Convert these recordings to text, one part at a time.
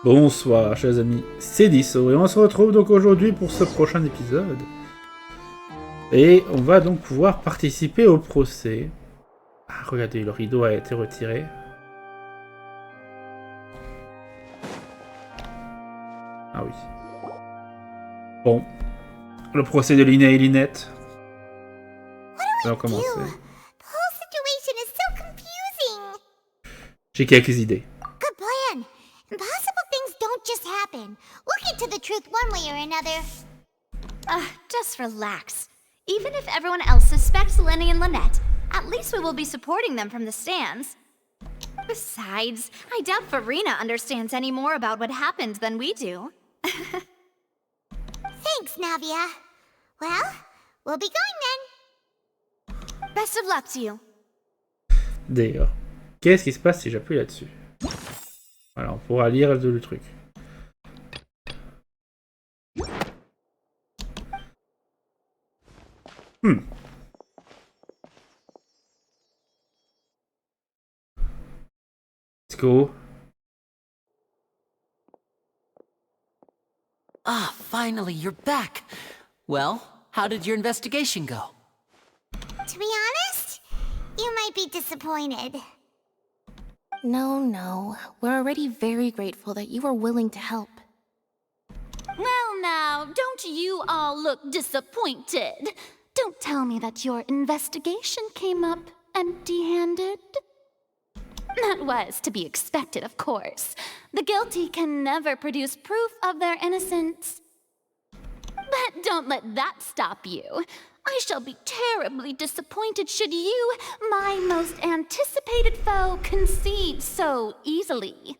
Bonsoir chers amis, c'est Deaso et on se retrouve donc aujourd'hui pour ce prochain épisode. Et on va donc pouvoir participer au procès. Ah regardez, le rideau a été retiré. Ah oui. Bon. Le procès de Lyney et Lynette. On va commencer. J'ai quelques idées. Good plan. Impossible things don't just happen. We'll get to the truth one way or another. Just relax. Even if everyone else suspects Lyney and Lynette, at least we will be supporting them from the stands. Besides, I doubt Farina understands any more about what happened than we do. Thanks, Navia. Well, we'll be going then. Best of luck to you. D'ailleurs, qu'est-ce qui se passe si j'appuie là-dessus? Voilà, on pourra lire le truc. Let's go. Ah, finally, you're back. Well, how did your investigation go? To be honest, you might be disappointed. No. We're already very grateful that you were willing to help. Well now, don't you all look disappointed? Don't tell me that your investigation came up empty-handed. That was to be expected, of course. The guilty can never produce proof of their innocence. But don't let that stop you. I shall be terribly disappointed should you, my most anticipated foe, concede so easily.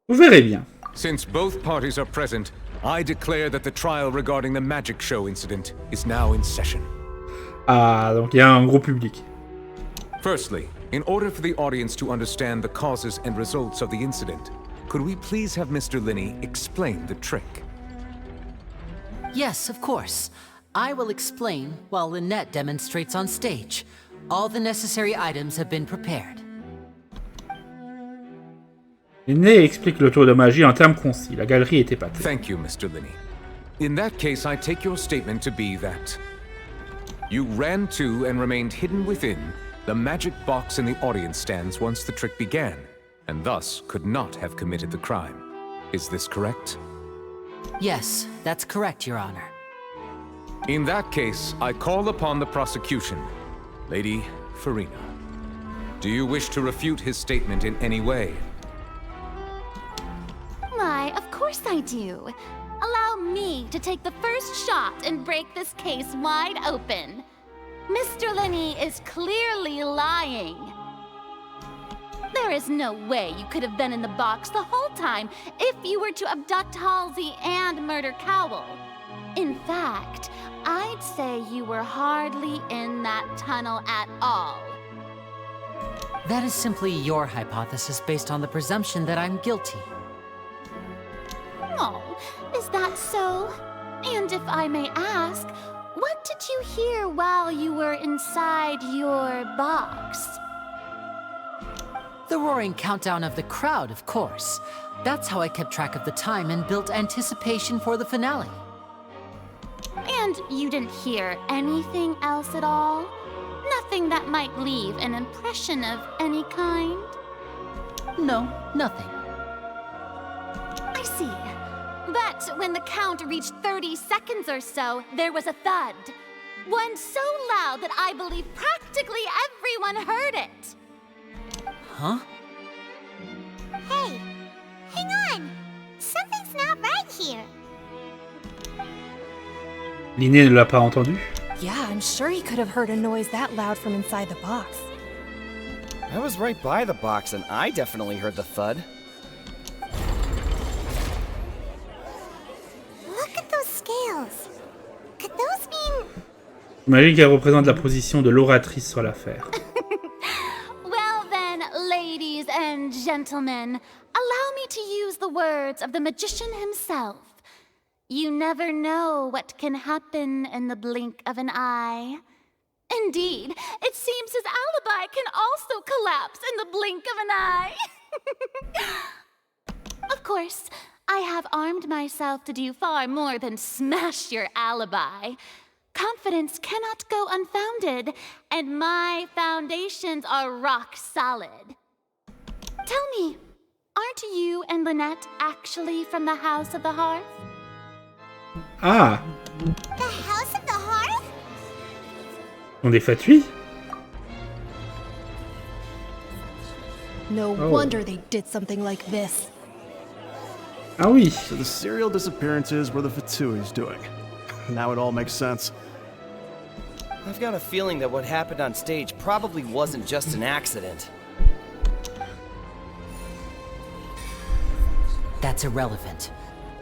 Vous verrez bien. Since both parties are present, I declare that the trial regarding the magic show incident is now in session. Ah, donc il y a un gros public. Firstly, in order for the audience to understand the causes and results of the incident, could we please have Mr. Lyney explain the trick? Yes, of course. I will explain while Lynette demonstrates on stage. All the necessary items have been prepared. Lyney explique le tour de magie en termes concis. La galerie est épatée. Thank you, Mr. Lyney. In that case, I take your statement to be that you ran to and remained hidden within the magic box in the audience stands once the trick began, and thus could not have committed the crime. Is this correct? Yes, that's correct, Your Honor. In that case, I call upon the prosecution. Lady Farina, do you wish to refute his statement in any way? Why, of course I do. Allow me to take the first shot and break this case wide open. Mr. Lyney is clearly lying. There is no way you could have been in the box the whole time if you were to abduct Halsey and murder Cowell. In fact, I'd say you were hardly in that tunnel at all. That is simply your hypothesis based on the presumption that I'm guilty. Oh, is that so? And if I may ask, what did you hear while you were inside your box? The roaring countdown of the crowd, of course. That's how I kept track of the time and built anticipation for the finale. And you didn't hear anything else at all? Nothing that might leave an impression of any kind? No, nothing. I see. But when the count reached 30 seconds or so, there was a thud. One so loud that I believe practically everyone heard it. Huh? Hey, hang on. Something's not right here. Lyney ne l'a pas entendu. Yeah, I'm sure he could have heard a noise that loud from inside the box. I was right by the box and I definitely heard the thud. Look at those scales. Could those mean... J'imagine qu'elle représente la position de l'oratrice sur l'affaire. Well then, ladies and gentlemen, allow me to use the words of the magician himself. You never know what can happen in the blink of an eye. Indeed, it seems his alibi can also collapse in the blink of an eye. Of course, I have armed myself to do far more than smash your alibi. Confidence cannot go unfounded, and my foundations are rock solid. Tell me, aren't you and Lynette actually from the House of the Hearth? Ah, The House of the Hearth? on est fatuits? No Oh. wonder they did something like this. Ah oui. So the serial disappearances were the Fatsui's doing. Now it all makes sense. I've got a feeling that what happened on stage probably wasn't just an accident. That's irrelevant.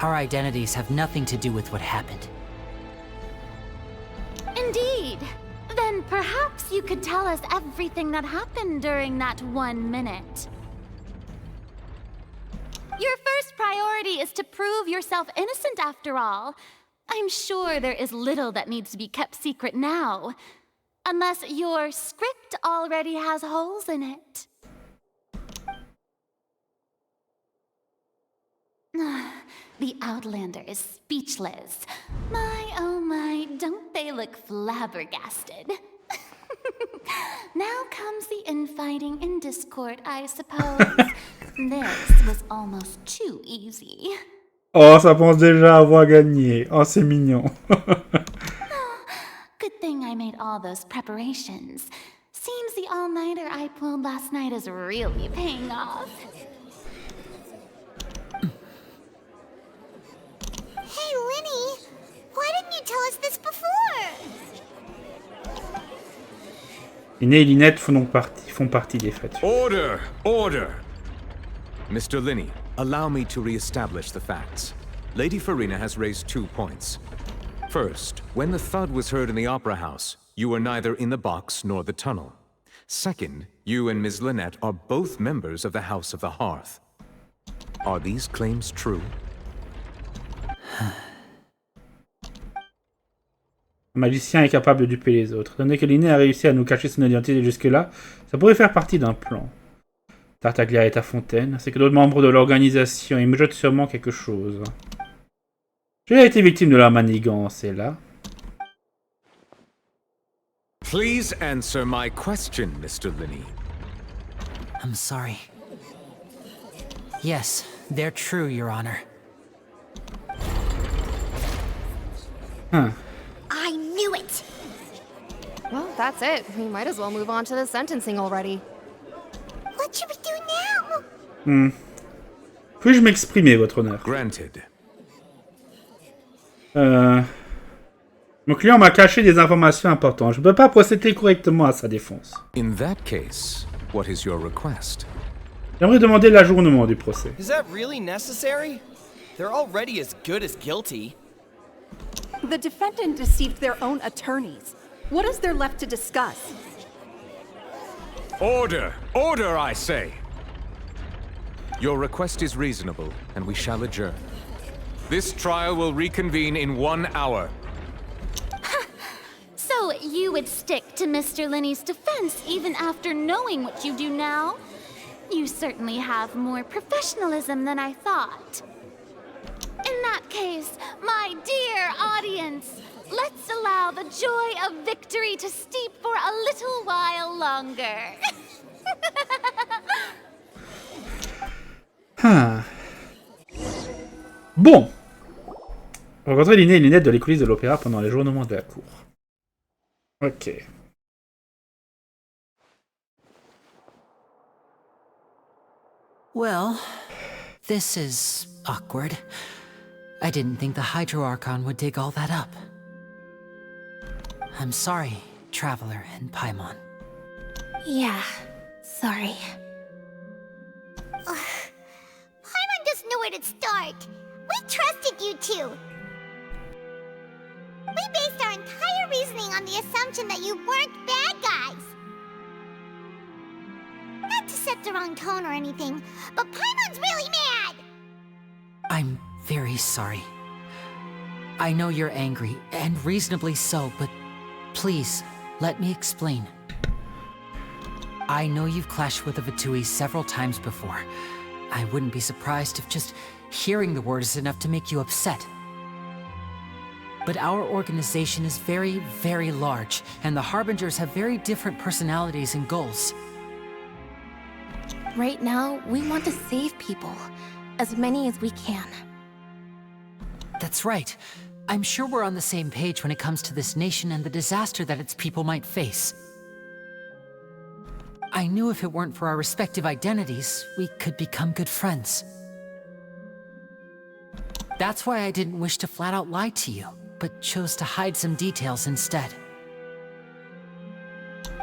Our identities have nothing to do with what happened. Indeed. Then perhaps you could tell us everything that happened during that 1 minute. Your first priority is to prove yourself innocent after all. I'm sure there is little that needs to be kept secret now. Unless your script already has holes in it. The Outlander is speechless. My, oh my, don't they look flabbergasted? Now comes the infighting and discord, I suppose. This was almost too easy. Oh, ça pense déjà avoir gagné. Oh, c'est mignon. Good thing I made all those preparations. Seems the all-nighter I pulled last night is really paying off. Hey, Lyney, why didn't you tell us this before? Lyney et Lynette font partie des fatues. Order! Order! Mr. Lyney, allow me to re-establish the facts. Lady Farina has raised 2 points. First, when the thud was heard in the Opera House, you were neither in the box nor the tunnel. Second, you and Ms. Lynette are both members of the House of the Hearth. Are these claims true? Un magicien est capable de duper les autres. Donné que Lyney a réussi à nous cacher son identité jusque-là, ça pourrait faire partie d'un plan. Tartaglia est à Fontaine, c'est que d'autres membres de l'organisation, ils me jettent sûrement quelque chose. J'ai été victime de leur manigance, et là... Please answer my question, Mr. Lyney. I'm sorry. Yes, they're true, Your Honor. Huh. I knew it! Well, that's it. We might as well move on to the sentencing already. What should we do now? Puis-je m'exprimer, votre honneur? Granted. Mon client m'a caché des informations importantes. Je ne peux pas procéder correctement à sa défense. In that case, what is your request? J'aimerais demander l'ajournement du procès. Is that really necessary? They're already as good as guilty. The defendant deceived their own attorneys. What is there left to discuss? Order! Order, I say! Your request is reasonable, and we shall adjourn. This trial will reconvene in 1 hour. So you would stick to Mr. Lyney's defense even after knowing what you do now? You certainly have more professionalism than I thought. In that case, my dear audience, let's allow the joy of victory to steep for a little while longer. Bon. Rencontrer Lyney et Lynette dans les coulisses de l'opéra pendant les journements de la cour. Ok. Well, this is awkward. I didn't think the Hydro Archon would dig all that up. I'm sorry, Traveler and Paimon. Yeah, sorry. Paimon doesn't know where to start. We trusted you two. We based our entire reasoning on the assumption that you weren't bad guys. Not to set the wrong tone or anything, but Paimon's really mad! I'm very sorry. I know you're angry, and reasonably so, but please, let me explain. I know you've clashed with the Fatui several times before, I wouldn't be surprised if just hearing the word is enough to make you upset. But our organization is very, very large, and the Harbingers have very different personalities and goals. Right now, we want to save people. As many as we can. That's right. I'm sure we're on the same page when it comes to this nation and the disaster that its people might face. I knew if it weren't for our respective identities, we could become good friends. That's why I didn't wish to flat out lie to you, but chose to hide some details instead.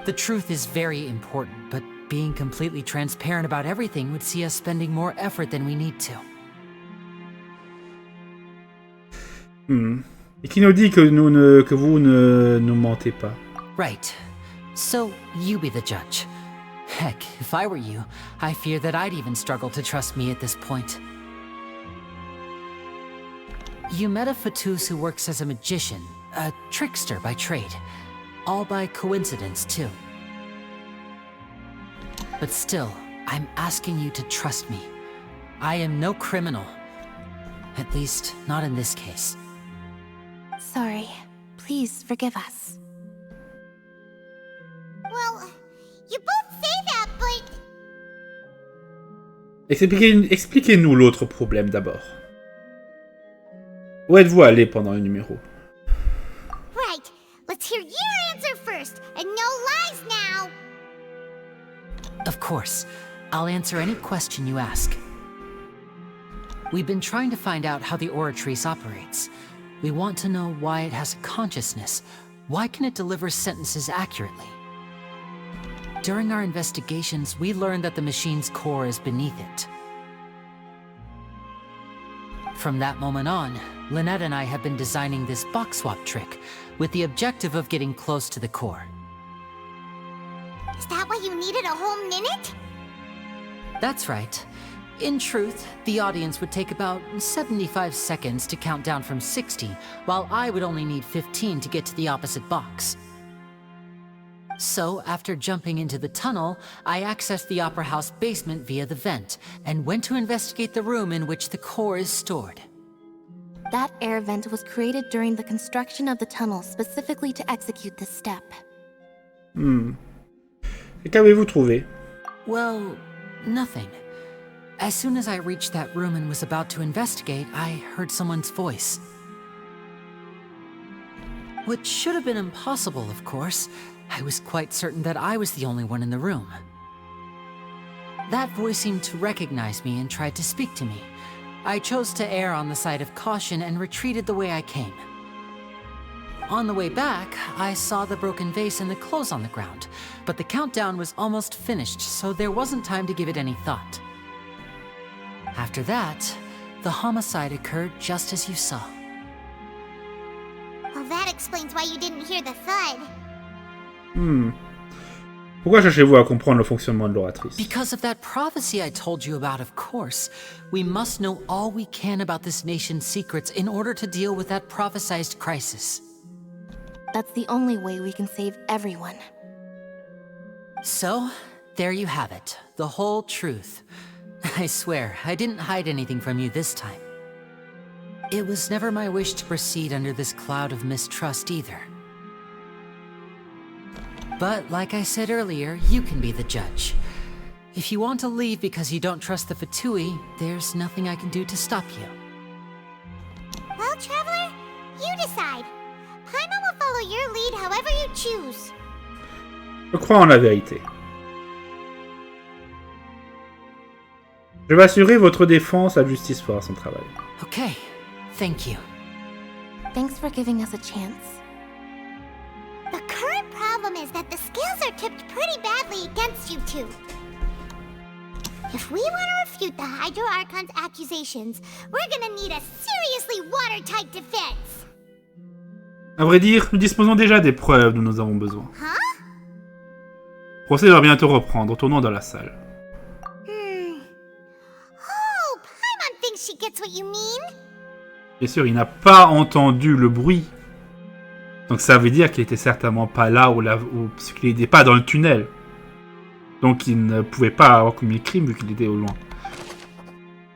The truth is very important, but being completely transparent about everything would see us spending more effort than we need to. Et qui nous dit que vous ne nous mentez pas. Right. So, you be the judge. Heck, if I were you, I fear that I'd even struggle to trust me at this point. You met a Fatus who works as a magician, a trickster by trade. All by coincidence, too. But still, I'm asking you to trust me. I am no criminal. At least, not in this case. Sorry. Please forgive us. Well, you both say that, but... Expliquez-nous l'autre problème d'abord. Où êtes-vous allé pendant le numéro? Right. Let's hear your answer first, and no lies now. Of course. I'll answer any question you ask. We've been trying to find out how the Oratrice operates. We want to know why it has a consciousness. Why can it deliver sentences accurately? During our investigations, we learned that the machine's core is beneath it. From that moment on, Lynette and I have been designing this box swap trick, with the objective of getting close to the core. Is that why you needed a whole minute? That's right. In truth, the audience would take about 75 seconds to count down from 60, while I would only need 15 to get to the opposite box. So, after jumping into the tunnel, I accessed the Opera House basement via the vent, and went to investigate the room in which the core is stored. That air vent was created during the construction of the tunnel specifically to execute this step. Et qu'avez-vous trouvé? Well, nothing. As soon as I reached that room and was about to investigate, I heard someone's voice. Which should have been impossible, of course. I was quite certain that I was the only one in the room. That voice seemed to recognize me and tried to speak to me. I chose to err on the side of caution and retreated the way I came. On the way back, I saw the broken vase and the clothes on the ground, but the countdown was almost finished, so there wasn't time to give it any thought. After that, the homicide occurred just as you saw. Well, that explains why you didn't hear the thud. Pourquoi cherchez-vous à comprendre le fonctionnement de l'oratrice? Because of that prophecy I told you about, of course. We must know all we can about this nation's secrets in order to deal with that prophesized crisis. That's the only way we can save everyone. So, there you have it. The whole truth. I swear, I didn't hide anything from you this time. It was never my wish to proceed under this cloud of mistrust either. But, like I said earlier, you can be the judge. If you want to leave because you don't trust the Fatui, there's nothing I can do to stop you. Well, Traveler, you decide. Paimon will follow your lead however you choose. Je crois en la vérité. Je vais assurer votre défense, la justice fera son travail. Okay, thank you. Thanks for giving us a chance. The current problem is that the scales are tipped pretty badly against you two. If we want to refute the Hydro Archon's accusations, we're gonna need a seriously watertight defense. À vrai dire, nous disposons déjà des preuves dont nous avons besoin. Huh? Le procès va bientôt reprendre, retournons dans la salle. Oh, Paimon thinks she gets what you mean. Bien sûr, il n'a pas entendu le bruit. Donc ça veut dire qu'il était certainement pas là ou qu'il n'était pas dans le tunnel. Donc il ne pouvait pas avoir commis le crime vu qu'il était au loin.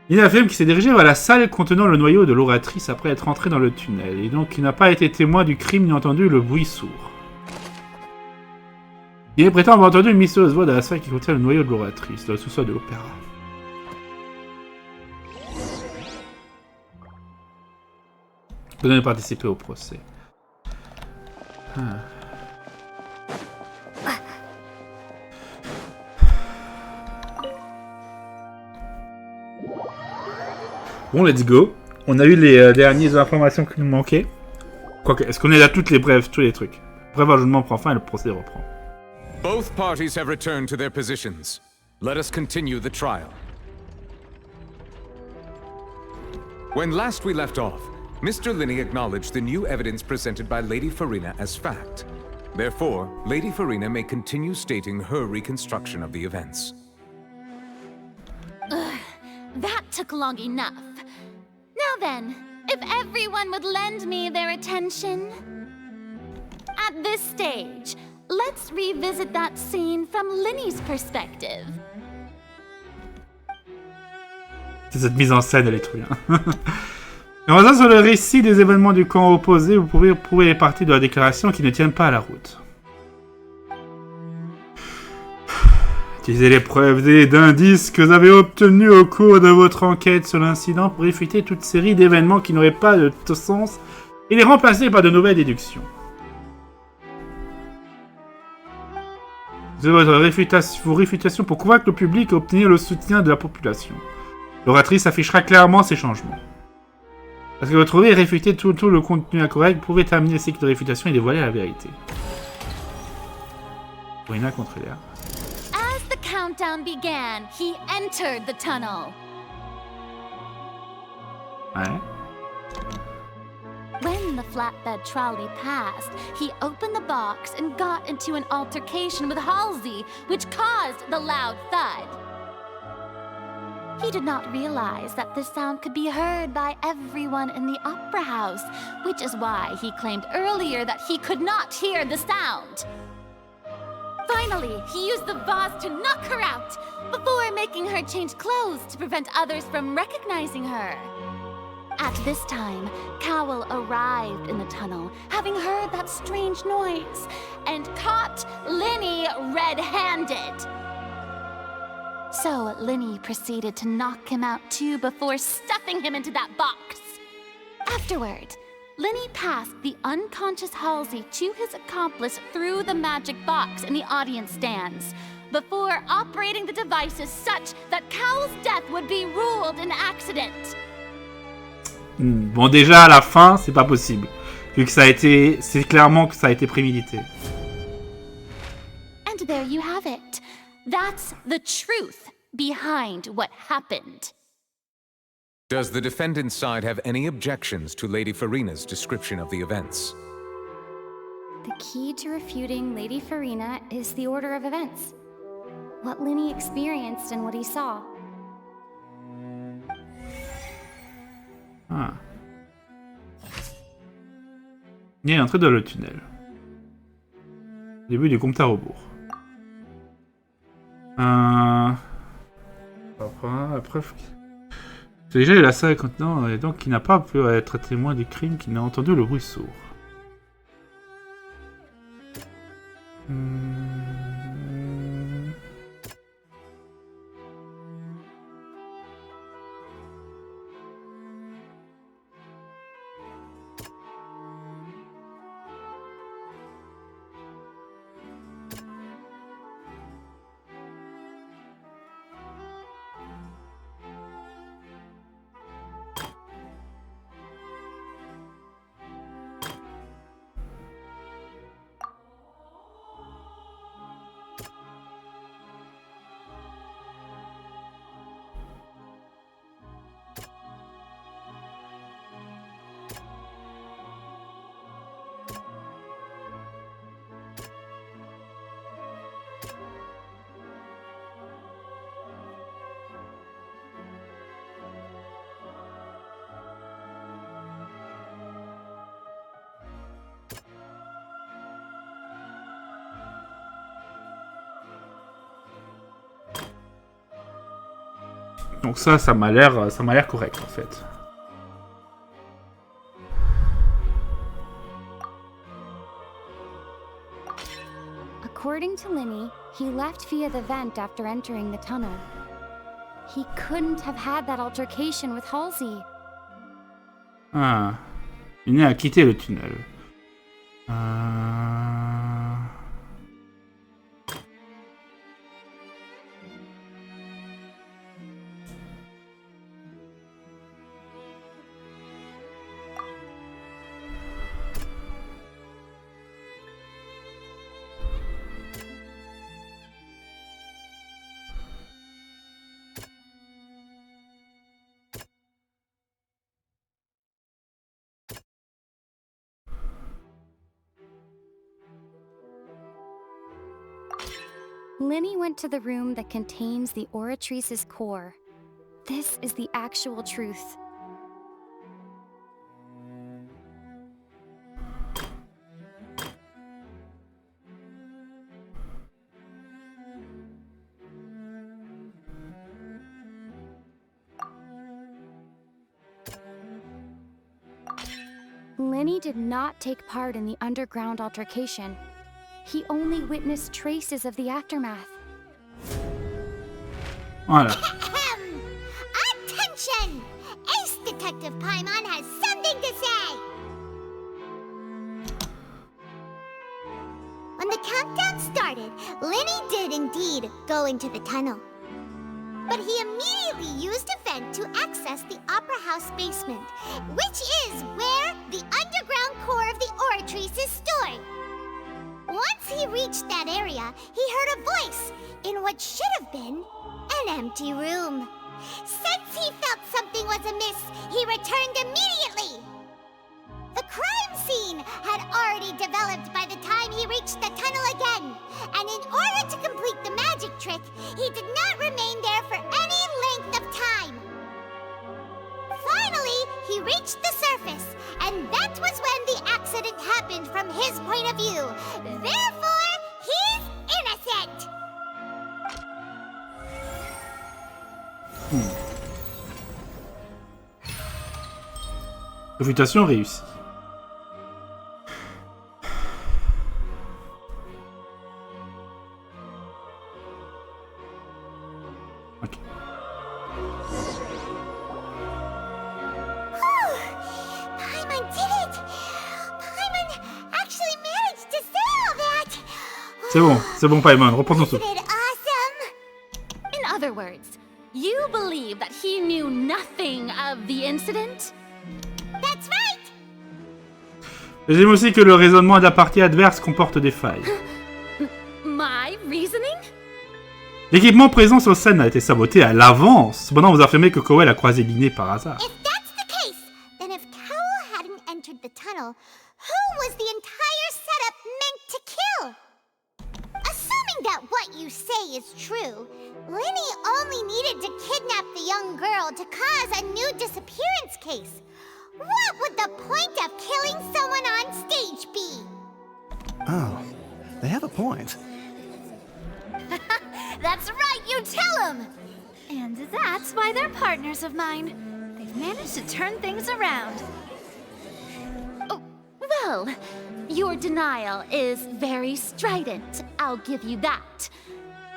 Il affirme qu'il s'est dirigé vers la salle contenant le noyau de l'oratrice après être entré dans le tunnel, et donc il n'a pas été témoin du crime ni entendu le bruit sourd. Il prétend avoir entendu une mystérieuse voix dans la salle qui contient le noyau de l'oratrice, dans le sous-sol de l'opéra. Vous devez participer au procès. Bon, let's go. On a eu les dernières informations qui nous manquaient. Quoique, est-ce qu'on est là toutes les brèves, tous les trucs? Bref, ajustement prend fin et le procès reprend. Both parties have returned to their positions. Let us continue the trial. When last we left off, Mr. Lyney acknowledged the new evidence presented by Lady Farina as fact. Therefore, Lady Farina may continue stating her reconstruction of the events. That took long enough. Now then, if everyone would lend me their attention. At this stage, let's revisit that scene from Lyney's perspective. Cette mise en scène, elle est trop bien. En basant sur le récit des événements du camp opposé, vous pouvez prouver les parties de la déclaration qui ne tiennent pas à la route. Utilisez les preuves et d'indices que vous avez obtenus au cours de votre enquête sur l'incident pour réfuter toute série d'événements qui n'auraient pas de sens et les remplacer par de nouvelles déductions. Utilisez vos réfutations pour convaincre le public et obtenir le soutien de la population. L'oratrice affichera clairement ces changements. Parce que retrouver et réfuter tout le contenu incorrect pouvait terminer le cycle de réfutation et dévoiler la vérité. Farina contre Léa. As the countdown began, he entered the tunnel. Ouais. When the flatbed trolley passed, he opened the box and got into an altercation with Halsey, which caused the loud thud. He did not realize that this sound could be heard by everyone in the opera house, which is why he claimed earlier that he could not hear the sound. Finally, he used the vase to knock her out, before making her change clothes to prevent others from recognizing her. At this time, Cowell arrived in the tunnel, having heard that strange noise, and caught Lyney red-handed. So Lyney proceeded to knock him out too before stuffing him into that box. Afterward, Lyney passed the unconscious Halsey to his accomplice through the magic box in the audience stands, before operating the devices such that Cowell's death would be ruled an accident. Bon, déjà à la fin, c'est pas possible, vu que ça a été, c'est clairement que ça a été prémédité. And there you have it. That's the truth behind what happened. Does the defendant's side have any objections to Lady Farina's description of the events? The key to refuting Lady Farina is the order of events. What Lyney experienced and what he saw. Ah. Il y a l'entrée dans le tunnel. Début du compte à rebours. Après, c'est déjà la salle contenant et donc qui n'a pas pu être témoin du crime, qui n'a entendu le bruit sourd. Donc ça m'a l'air correct en fait. According to Lyney, he left via the vent after entering the tunnel. He couldn't have had that altercation with Halsey. Ah. Lyney a quitté le tunnel. Lyney went to the room that contains the Oratrice's core. This is the actual truth. Lyney did not take part in the underground altercation. He only witnessed traces of the aftermath. Voilà. Attention! Ace Detective Paimon has something to say! When the countdown started, Lyney did indeed go into the tunnel. But he immediately used a vent to access the Opera House basement, which is where the underground core of the Oratrice is stored. Once he reached that area, he heard a voice in what should have been an empty room. Since he felt something was amiss, he returned immediately. The crime scene had already developed by the time he reached the tunnel again, and in order to complete the magic trick, he did not remain there for any length of time. Finally, he reached the surface, and that was when the accident happened from his point of view. Therefore, he's innocent! Réfutation réussie. Ok. Paimon did it! Paimon actually managed to say all that! C'est bon Paimon, reprends ton souffle. Isn't it awesome? In other words, you believe that he knew nothing of the incident? That's right! J'aime aussi que le raisonnement de la partie adverse comporte des failles. My reasoning? L'équipement présent sur scène a été saboté à l'avance. Cependant, vous affirmez que Cowell a croisé Lyney par hasard. If that's the case, then if Cowell hadn't entered the tunnel, who was the entire setup meant to kill? Assuming that what you say is true, Lyney only needed to kidnap the young girl to cause a new disappearance case. What would the point of killing someone on stage be? Oh, they have a point. That's right, you tell him! And that's why they're partners of mine. They've managed to turn things around. Oh, well, your denial is very strident, I'll give you that.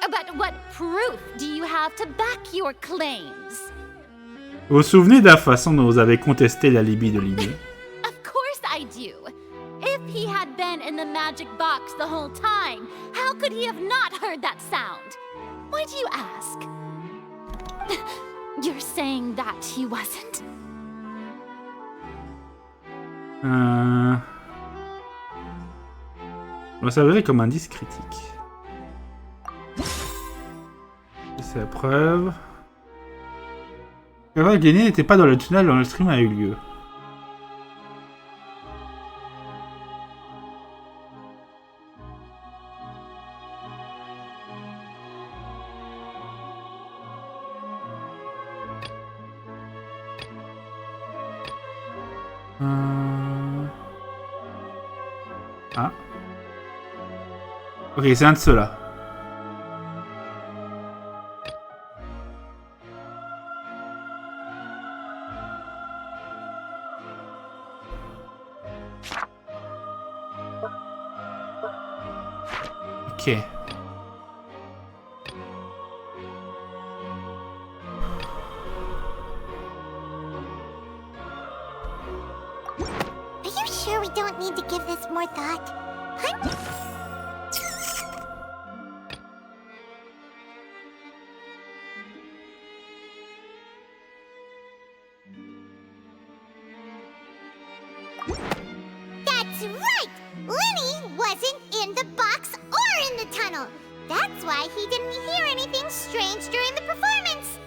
But what proof do you have to back your claims? Vous vous souvenez de la façon dont vous avez contesté l'alibi de Lyney? Of course I do. If he had been in the magic box the whole time, how could he have not heard that sound? Why do you ask? You're saying that he wasn't? On s'avérer comme indice critique. C'est la preuve. Lyney n'était pas dans le tunnel quand le stream a eu lieu. Ah. Ok, c'est un de ceux-là. Ok. Are you sure we don't need to give this more thought? That's right! Lyney wasn't in the box or in the tunnel. That's why he didn't hear anything strange during the performance.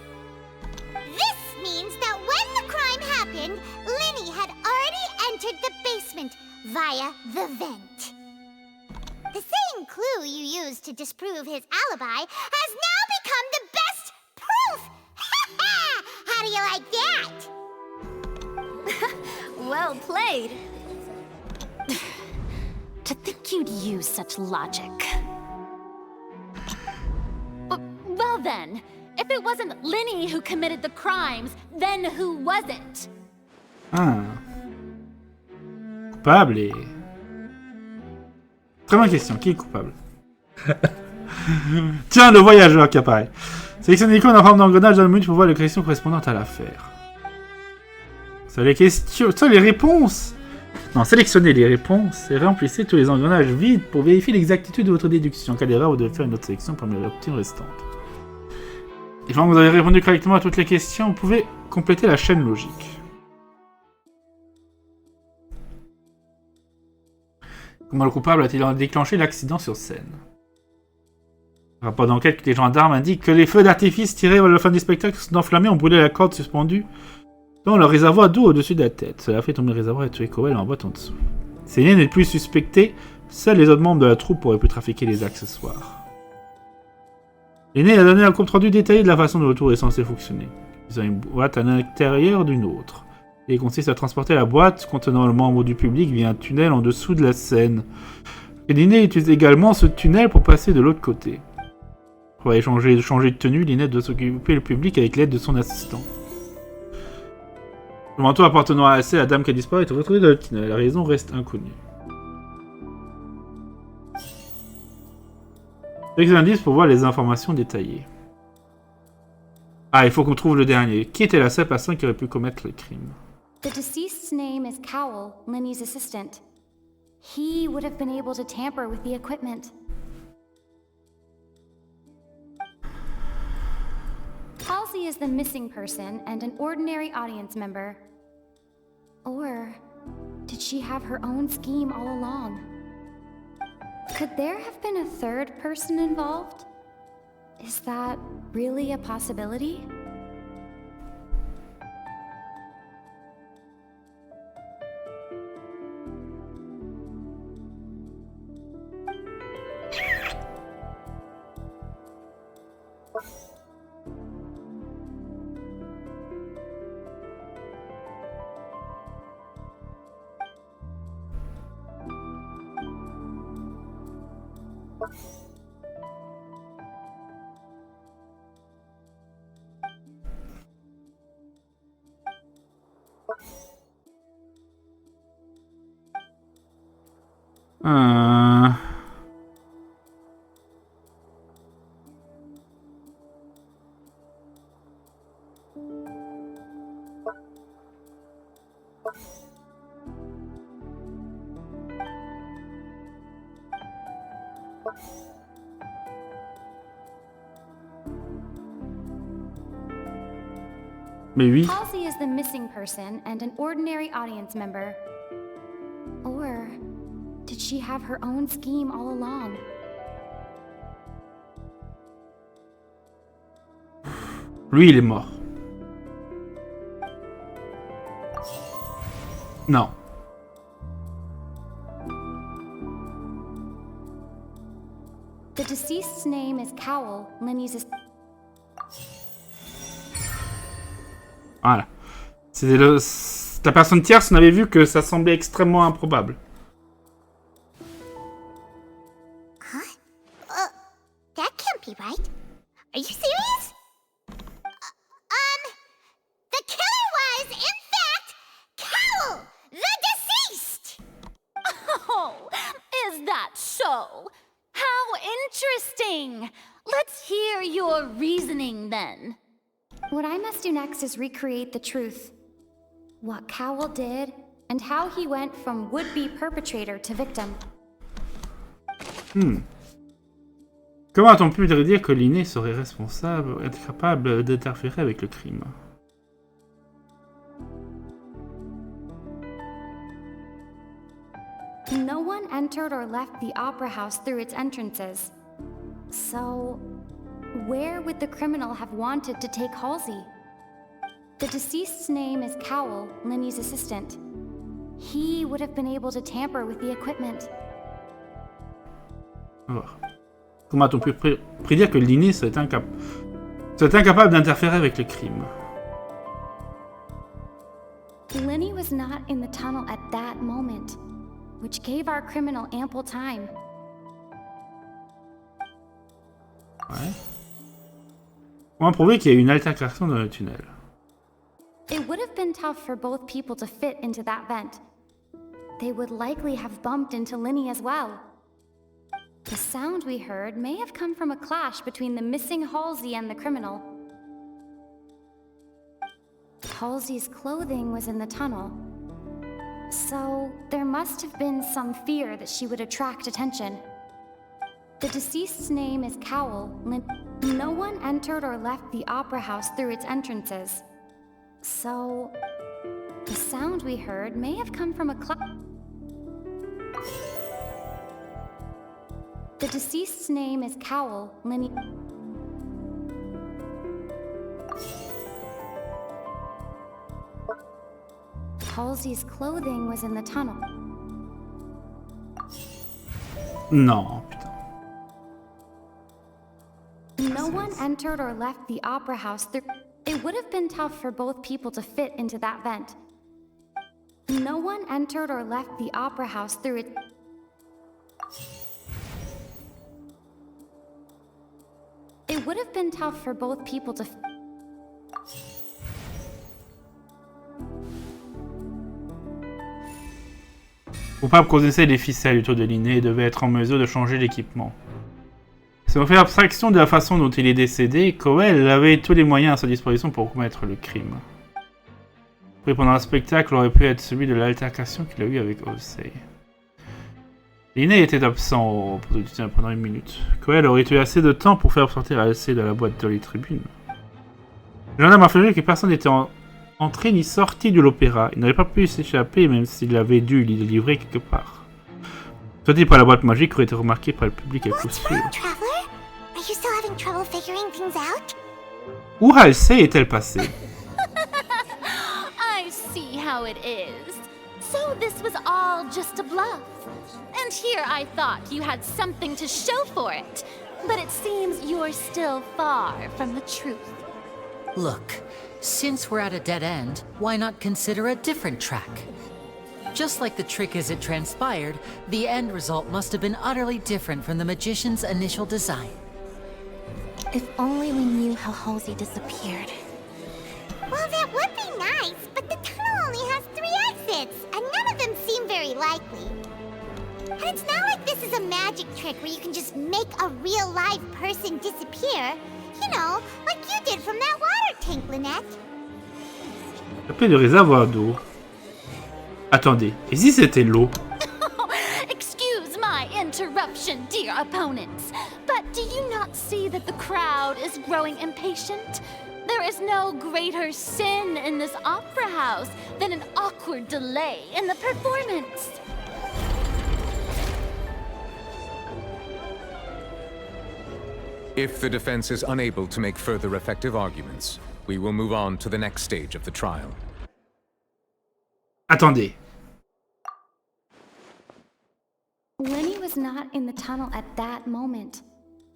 This means that when the crime happened, Lyney had already entered the basement via the vent. The same clue you used to disprove his alibi has now become the best proof! How do you like that? Well played. To think you'd use such logic. Well then, if it wasn't Lyney who committed the crimes, then who was it? Ah. Coupable et... Très bonne question, qui est coupable? Tiens, le voyageur qui apparaît. Sélectionnez l'icône en forme d'engrenage dans le menu pour voir les questions correspondantes à l'affaire. Ça les questions... Ça les réponses. Non, sélectionnez les réponses et remplissez tous les engrenages vides pour vérifier l'exactitude de votre déduction. En cas d'erreur, vous devez faire une autre sélection parmi les options restantes. Et quand vous avez répondu correctement à toutes les questions, vous pouvez compléter la chaîne logique. Comment le coupable a-t-il déclenché l'accident sur scène? Le rapport d'enquête des gendarmes indique que les feux d'artifice tirés vers la fin du spectacle sont enflammés ont brûlé la corde suspendue dans le réservoir d'eau au-dessus de la tête. Cela a fait tomber le réservoir et tuer Cowell en boîte en dessous. Si Lyney n'est plus suspecté, seuls les autres membres de la troupe auraient pu trafiquer les accessoires. Lyney a donné un compte-rendu détaillé de la façon dont le tour est censé fonctionner. Ils ont une boîte à l'intérieur d'une autre. Et il consiste à transporter la boîte contenant le membre du public via un tunnel en dessous de la scène. Et Lyney utilise également ce tunnel pour passer de l'autre côté. Pour aller changer de tenue, Lynette doit s'occuper le public avec l'aide de son assistant. Le manteau appartenant à la dame qui a disparu est retrouvé dans le tunnel. La raison reste inconnue. Quelques indices pour voir les informations détaillées. Ah, il faut qu'on trouve le dernier. Qui était la seule personne qui aurait pu commettre le crime? The deceased's name is Cowell, Lyney's assistant. He would have been able to tamper with the equipment. Halsey is the missing person and an ordinary audience member. Or did she have her own scheme all along? Could there have been a third person involved? Is that really a possibility? Mais oui. Halsey is the missing person and an ordinary audience member. Or did she have her own scheme all along? Lui, il est mort. Non. The deceased's name is Cowell, Lyney's... Voilà. C'était la personne tierce, on avait vu que ça semblait extrêmement improbable. Huh? That can't be right. Are you serious? The killer was, in fact, Cowell, the deceased! Oh, is that so? How Interesting! Let's hear your reasoning then. What I must do next is recreate the truth. What Cowell did, and how he went from would-be perpetrator to victim. Comment a-t-on pu dire que Lyney serait responsable, être capable d'interférer avec le crime? No one entered or left the opera house through its entrances. So, where would the criminal have wanted to take Halsey? The deceased's name is Cowell, Lyney's assistant. He would have been able to tamper with the equipment. Alors, comment a-t-on pu prédire que Lyney serait incapable d'interférer avec le crime? Lyney was not in the tunnel at that moment, which gave our criminal ample time. Ouais. Comment prouver qu'il y a eu une altercation dans le tunnel? It would have been tough for both people to fit into that vent. They would likely have bumped into Lyney as well. The sound we heard may have come from a clash between the missing Halsey and the criminal. Halsey's clothing was in the tunnel, so there must have been some fear that she would attract attention. The deceased's name is Cowell. No one entered or left the opera house through its entrances, so the sound we heard may have come from a The deceased's name is Cowell. Halsey's clothing was in the tunnel. Non, putain. No one entered or left the opera house through... It would have been tough for both people to fit into that vent. No one entered or left the opera house through it. It would have been tough for both people to... Coupable connaissait les ficelles autour de Lyney et devait être en mesure de changer l'équipement. Si on fait abstraction de la façon dont il est décédé, COWELL avait tous les moyens à sa disposition pour commettre le crime. Oui, pendant le spectacle aurait pu être celui de l'altercation qu'il a eue avec Halsey. Lyney était absent au producteur pendant 1 minute. COWELL aurait eu assez de temps pour faire sortir Halsey de la boîte de les tribunes. Le gendarme a affirmé que personne n'était entré ni sorti de l'opéra. Il n'aurait pas pu s'échapper même s'il avait dû l'y livrer quelque part. Soit-il par la boîte magique aurait été remarqué par le public à coup sûr. Où Halsey est-elle passée? I see how it is. So this was all just a bluff. And here I thought you had something to show for it. But it seems you're still far from the truth. Look, since we're at a dead end, why not consider a different track? Just like the trick as it transpired, the end result must have been utterly different from the magician's initial design. If only we knew how Halsey disappeared. Well, that would be nice, but the tunnel only has 3 exits, and none of them seem very likely. And it's not like this is a magic trick where you can just make a real live person disappear. You know, like you did from that water tank, Lynette. La paix de réservoir d'eau. Attendez, et si c'était l'eau? Excuse my interruption, dear opponents, but do you not see that the crowd is growing impatient? There is no greater sin in this opera house than an awkward delay in the performance. If the defense is unable to make further effective arguments, we will move on to the next stage of the trial. Attendez. Lyney was not in the tunnel at that moment,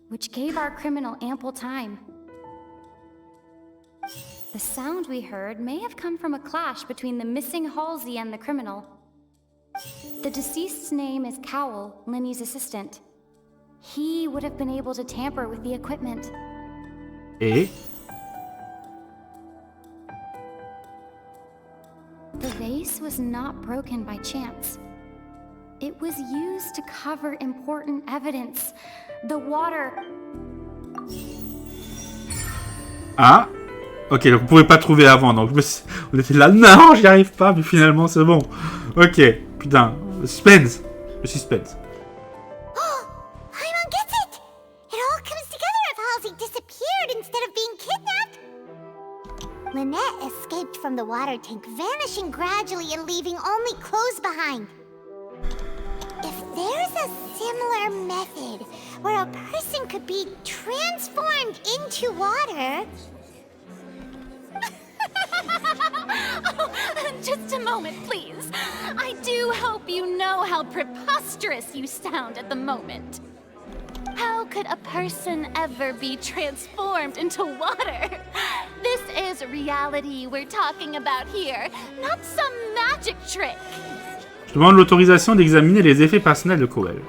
which gave our criminal ample time. The sound we heard may have come from a clash between the missing Halsey and the criminal. The deceased's name is Cowell, Lyney's assistant. He would have been able to tamper with the equipment. Et? The vase was not broken by chance. It was used to cover important evidence. The water... Ah, ok, donc on pouvait pas trouver avant, donc on était là, non, j'y arrive pas, mais finalement c'est bon. Ok, putain, suspense, le suspense. Paimon gets it! It all comes together if Halsey disappeared instead of being kidnapped. Lynette escaped from the water tank, vanishing gradually and leaving only clothes behind. If there's a similar method where a person could be transformed into water... Oh, just a moment, please. I do hope you know how preposterous you sound at the moment. How could a person ever be transformed into water? This is reality we're talking about here, not some magic trick. Je demande l'autorisation d'examiner les effets personnels de COWELL.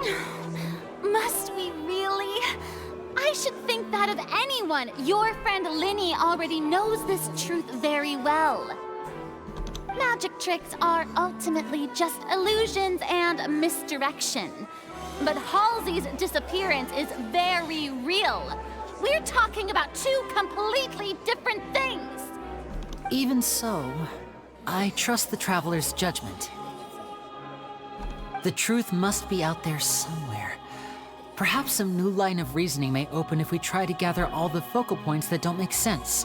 Must we really? I should think that of anyone. Your friend Lyney already knows this truth very well. Magic tricks are ultimately just illusions and misdirection. But Halsey's disappearance is very real. We're talking about two completely different things. Even so, I trust the traveler's judgment. The truth must be out there somewhere. Perhaps some new line of reasoning may open if we try to gather all the focal points that don't make sense.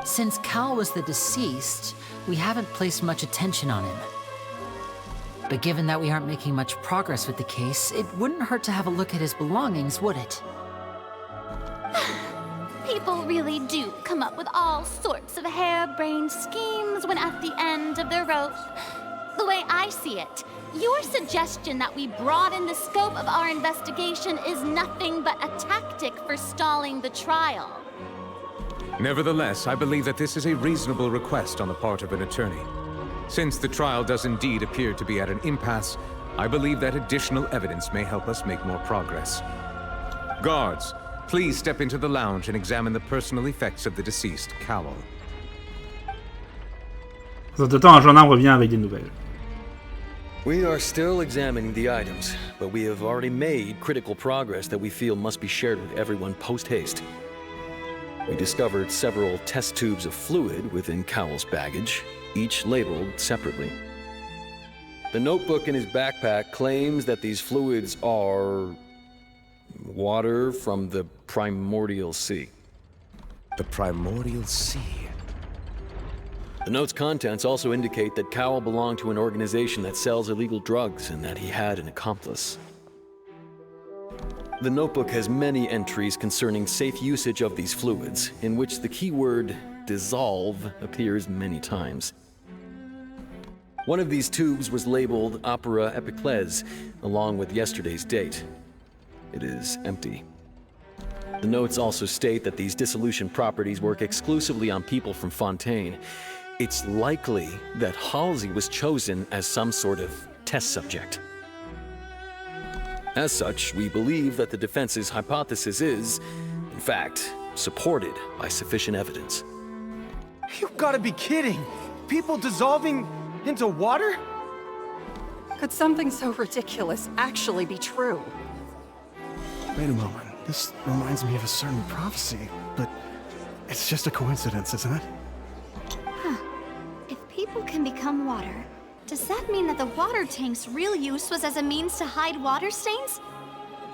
Since Cal was the deceased, we haven't placed much attention on him. But given that we aren't making much progress with the case, it wouldn't hurt to have a look at his belongings, would it? People really do come up with all sorts of harebrained schemes when at the end of their rope. The way I see it, your suggestion that we broaden the scope of our investigation is nothing but a tactic for stalling the trial. Nevertheless, I believe that this is a reasonable request on the part of an attorney. Since the trial does indeed appear to be at an impasse, I believe that additional evidence may help us make more progress. Guards, please step into the lounge and examine the personal effects of the deceased Cowell. Entre-temps, un gendarme revient avec des nouvelles. We are still examining the items, but we have already made critical progress that we feel must be shared with everyone post-haste. We discovered several test tubes of fluid within Cowell's baggage, each labeled separately. The notebook in his backpack claims that these fluids are... water from the primordial sea. The primordial sea? The note's contents also indicate that Cowell belonged to an organization that sells illegal drugs and that he had an accomplice. The notebook has many entries concerning safe usage of these fluids, in which the keyword dissolve appears many times. One of these tubes was labeled Opera Epiclese, along with yesterday's date. It is empty. The notes also state that these dissolution properties work exclusively on people from Fontaine. It's likely that Halsey was chosen as some sort of test subject. As such, we believe that the defense's hypothesis is, in fact, supported by sufficient evidence. You've got to be kidding! People dissolving into water? Could something so ridiculous actually be true? Wait a moment. This reminds me of a certain prophecy, but it's just a coincidence, isn't it? Huh. If people can become water, does that mean that the water tank's real use was as a means to hide water stains?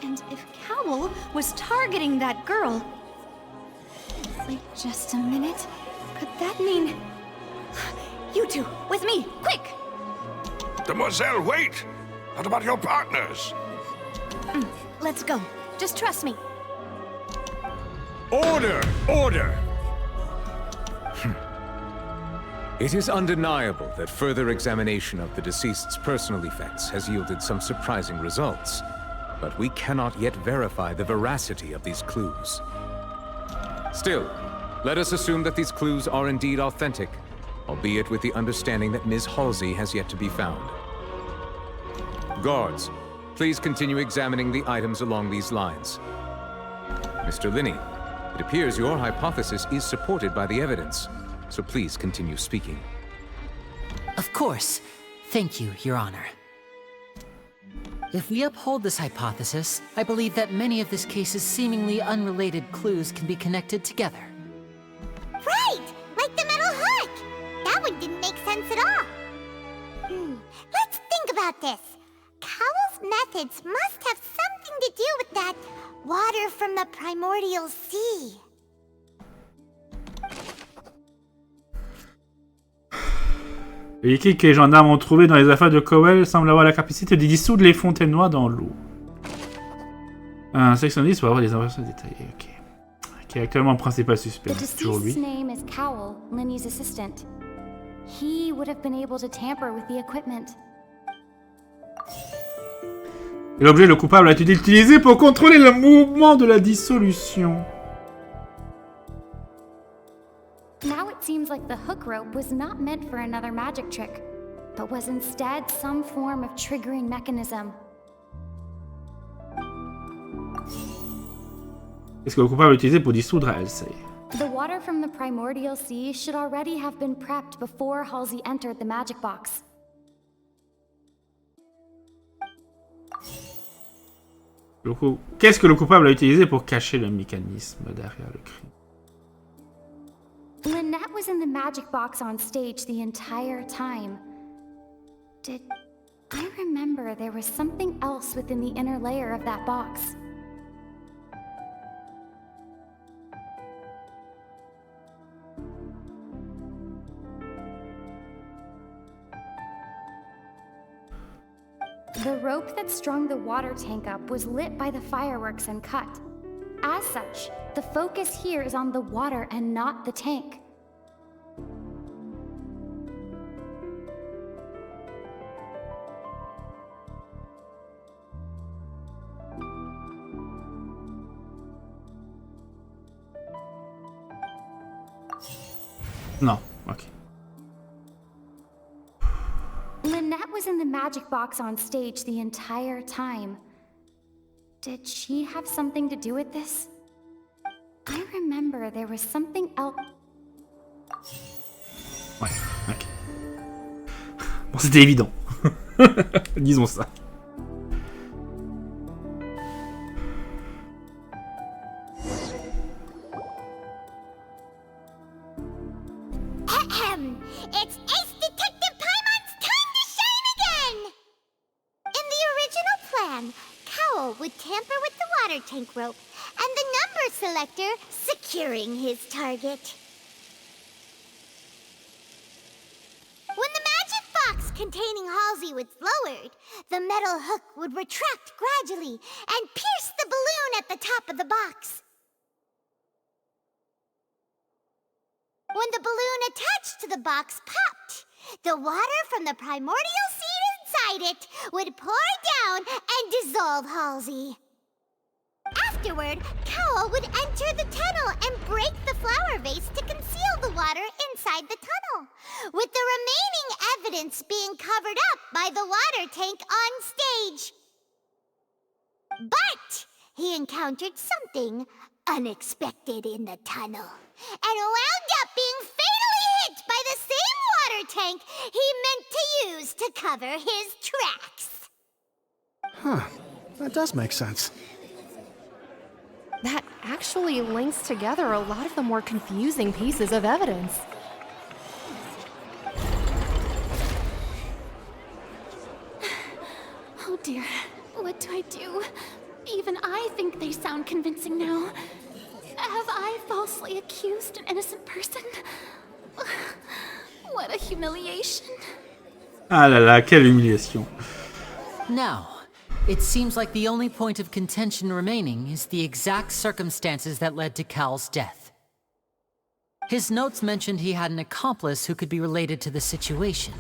And if Cowell was targeting that girl... Wait just a minute. Could that mean... You two, with me, quick! Demoiselle, wait! What about your partners? Let's go. Just trust me. Order! Order! It is undeniable that further examination of the deceased's personal effects has yielded some surprising results, but we cannot yet verify the veracity of these clues. Still, let us assume that these clues are indeed authentic, albeit with the understanding that Ms. Halsey has yet to be found. Guards, please continue examining the items along these lines. Mr. Lyney, it appears your hypothesis is supported by the evidence, so please continue speaking. Of course. Thank you, Your Honor. If we uphold this hypothesis, I believe that many of this case's seemingly unrelated clues can be connected together. Right! Like the metal hook! That one didn't make sense at all. Let's think about this. Cowell's methods must have something to do with that water from the primordial sea. Le liquide que les gendarmes ont trouvé dans les affaires de Cowell semble avoir la capacité de dissoudre les fontaines noires dans l'eau. Un sectionniste pour avoir des informations détaillées. Ok. Qui est actuellement le principal suspect. The deceased's name is Cowell, Lyney's assistant. He would have been able to tamper with the equipment. Et l'objet, le coupable, a été utilisé pour contrôler le mouvement de la dissolution. Now it seems like the hook rope was not meant for another magic trick, but was instead some form of triggering mechanism. Qu'est-ce que le coupable a utilisé pour dissoudre Halsey? The water from the primordial sea should already have been prepped before Halsey entered the magic box. Qu'est-ce que le coupable a utilisé pour cacher le mécanisme derrière le crime? Lynette was in the magic box on stage the entire time. Did I remember there was something else within the inner layer of that box? The rope that strung the water tank up was lit by the fireworks and cut. As such, the focus here is on the water and not the tank. Non, ok. Lynette was in the magic box on stage the entire time. Did she have something to do with this? I remember there was something else. Ouais, ok. Bon, c'était évident. Disons ça. It's Ace Detective Paimon's time to shine again! In the original plan, Cowell would tamper with the water tank rope and the number selector securing his target. When the magic box containing Halsey was lowered, the metal hook would retract gradually and pierce the balloon at the top of the box. When the balloon attached to the box popped, the water from the primordial seed inside it would pour down and dissolve Halsey. Afterward, Cowell would enter the tunnel and break the flower vase to conceal the water inside the tunnel, with the remaining evidence being covered up by the water tank on stage. But he encountered something unexpected in the tunnel, and wound up being fatally hit by the same water tank he meant to use to cover his tracks. Huh. That does make sense. That actually links together a lot of the more confusing pieces of evidence. Oh dear, what do I do? Even I think they sound convincing now. Have I falsely accused an innocent person? What a humiliation. Ah là là, quelle humiliation. Now, it seems like the only point of contention remaining is the exact circumstances that led to Cal's death. His notes mentioned he had an accomplice who could be related to the situation.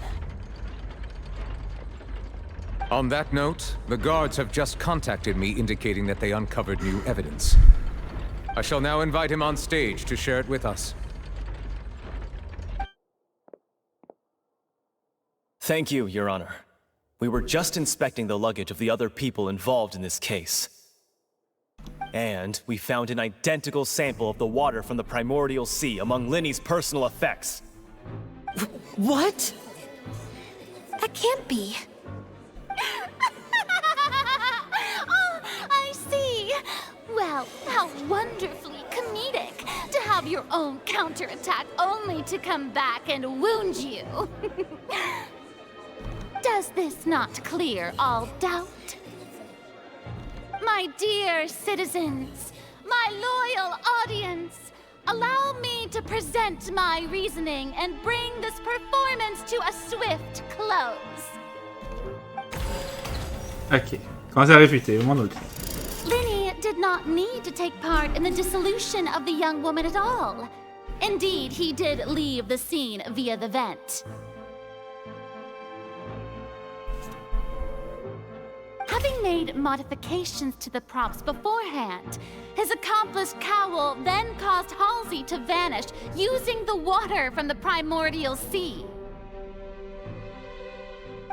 On that note, the guards have just contacted me indicating that they uncovered new evidence. I shall now invite him on stage to share it with us. Thank you, Your Honor. We were just inspecting the luggage of the other people involved in this case. And we found an identical sample of the water from the primordial sea among Lyney's personal effects. What? That can't be. Well, how wonderfully comedic to have your own counterattack only to come back and wound you. Does this not clear all doubt? My dear citizens, my loyal audience, allow me to present my reasoning and bring this performance to a swift close. Ok, commencez à réfuter, au moins d'autres. Lyney did not need to take part in the dissolution of the young woman at all. Indeed, he did leave the scene via the vent. Having made modifications to the props beforehand, his accomplice Cowell then caused Halsey to vanish using the water from the primordial sea.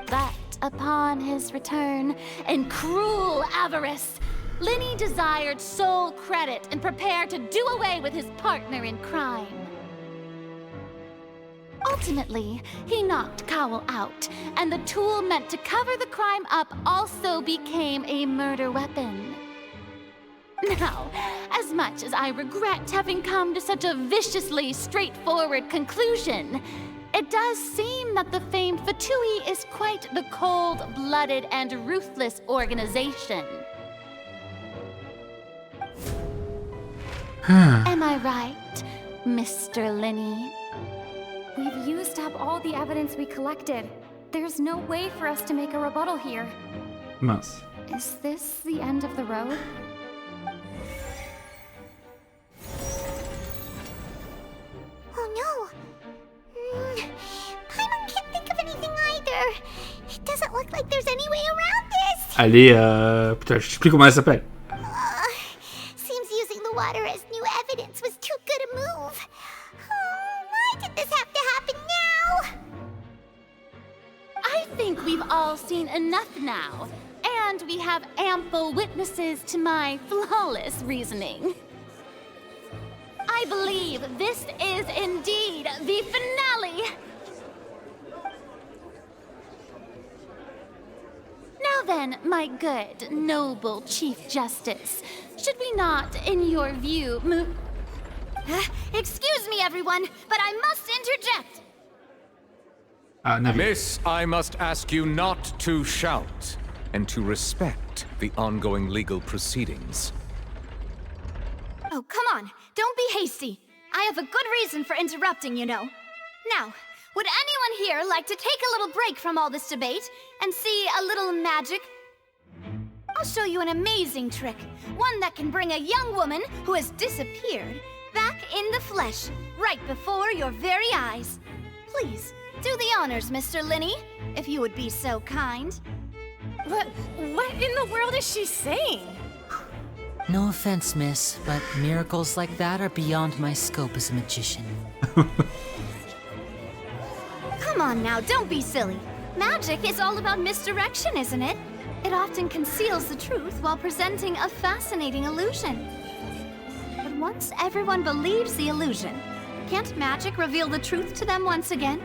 But upon his return, in cruel avarice, Lyney desired sole credit and prepared to do away with his partner in crime. Ultimately, he knocked Cowell out, and the tool meant to cover the crime up also became a murder weapon. Now, as much as I regret having come to such a viciously straightforward conclusion, it does seem that the famed Fatui is quite the cold-blooded and ruthless organization. Am I right, Mr. Lyney? We've used up all the evidence we collected. There's no way for us to make a rebuttal here. Mince. Is this the end of the road? Oh no! Paimon can't think of anything either. It doesn't look like there's any way around this. Allez, putain, je sais plus comment elle s'appelle. Seems using the water as new evidence was too good a move. Why did this have to happen now? I think we've all seen enough now, and we have ample witnesses to my flawless reasoning. I believe this is indeed the finale. Now then, my good, noble Chief Justice, should we not, in your view, move... Excuse me, everyone, but I must interject. Miss, I must ask you not to shout, and to respect the ongoing legal proceedings. Oh, come on. Don't be hasty. I have a good reason for interrupting, you know. Now, would anyone here like to take a little break from all this debate and see a little magic? I'll show you an amazing trick. One that can bring a young woman who has disappeared back in the flesh, right before your very eyes. Please, do the honors, Mr. Lyney, if you would be so kind. What in the world is she saying? No offense, miss, but miracles like that are beyond my scope as a magician. Come on now, don't be silly. Magic is all about misdirection, isn't it? It often conceals the truth while presenting a fascinating illusion. But once everyone believes the illusion, can't magic reveal the truth to them once again?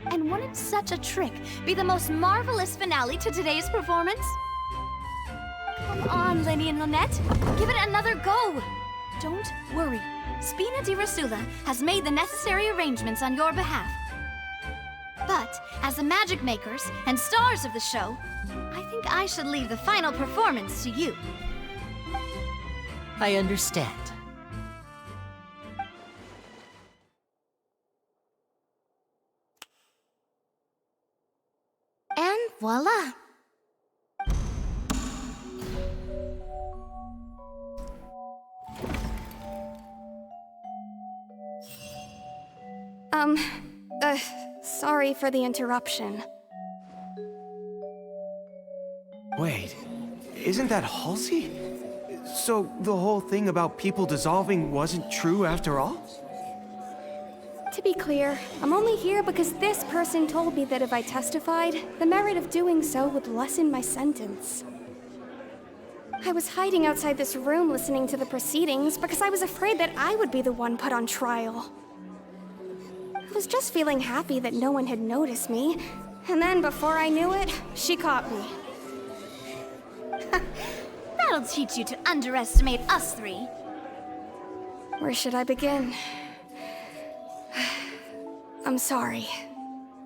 And wouldn't such a trick be the most marvelous finale to today's performance? Come on, Lyney and Lynette. Give it another go. Don't worry. Spina di Rasula has made the necessary arrangements on your behalf. But, as the magic makers and stars of the show, I think I should leave the final performance to you. I understand. And voila! Sorry for the interruption. Wait, isn't that Halsey? So the whole thing about people dissolving wasn't true after all? To be clear, I'm only here because this person told me that if I testified, the merit of doing so would lessen my sentence. I was hiding outside this room listening to the proceedings because I was afraid that I would be the one put on trial. I was just feeling happy that no one had noticed me, and then before I knew it, she caught me. That'll teach you to underestimate us three. Where should I begin? I'm sorry.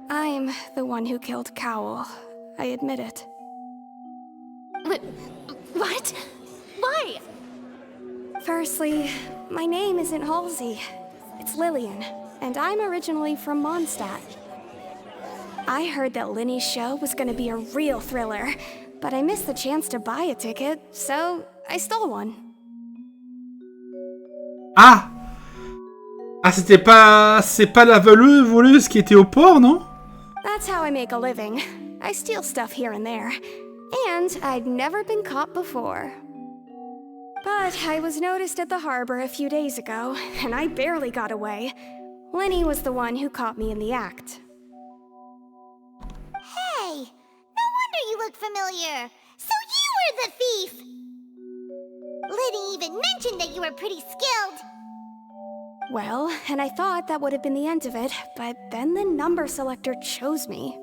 I'm the one who killed Cowell. I admit it. What? Why? Firstly, my name isn't Halsey. It's Lillian, and I'm originally from Mondstadt. I heard that Lyney's show was gonna be a real thriller, but I missed the chance to buy a ticket, so I stole one. Ah! Ah, c'est pas la voleuse qui était au port, non? That's how I make a living. I steal stuff here and there. And I'd never been caught before. But I was noticed at the harbor a few days ago, and I barely got away. Lyney was the one who caught me in the act. Hey, no wonder you look familiar. So you were the thief! Lyney even mentioned that you were pretty skilled. Well, and I thought that would have been the end of it, but then the number selector chose me.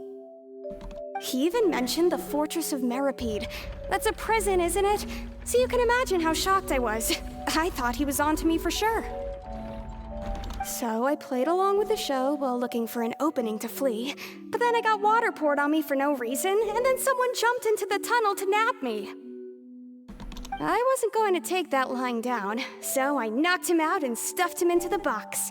He even mentioned the Fortress of Meripede. That's a prison, isn't it? So you can imagine how shocked I was. I thought he was onto me for sure. So I played along with the show while looking for an opening to flee, but then I got water poured on me for no reason, and then someone jumped into the tunnel to nab me. I wasn't going to take that lying down, so I knocked him out and stuffed him into the box.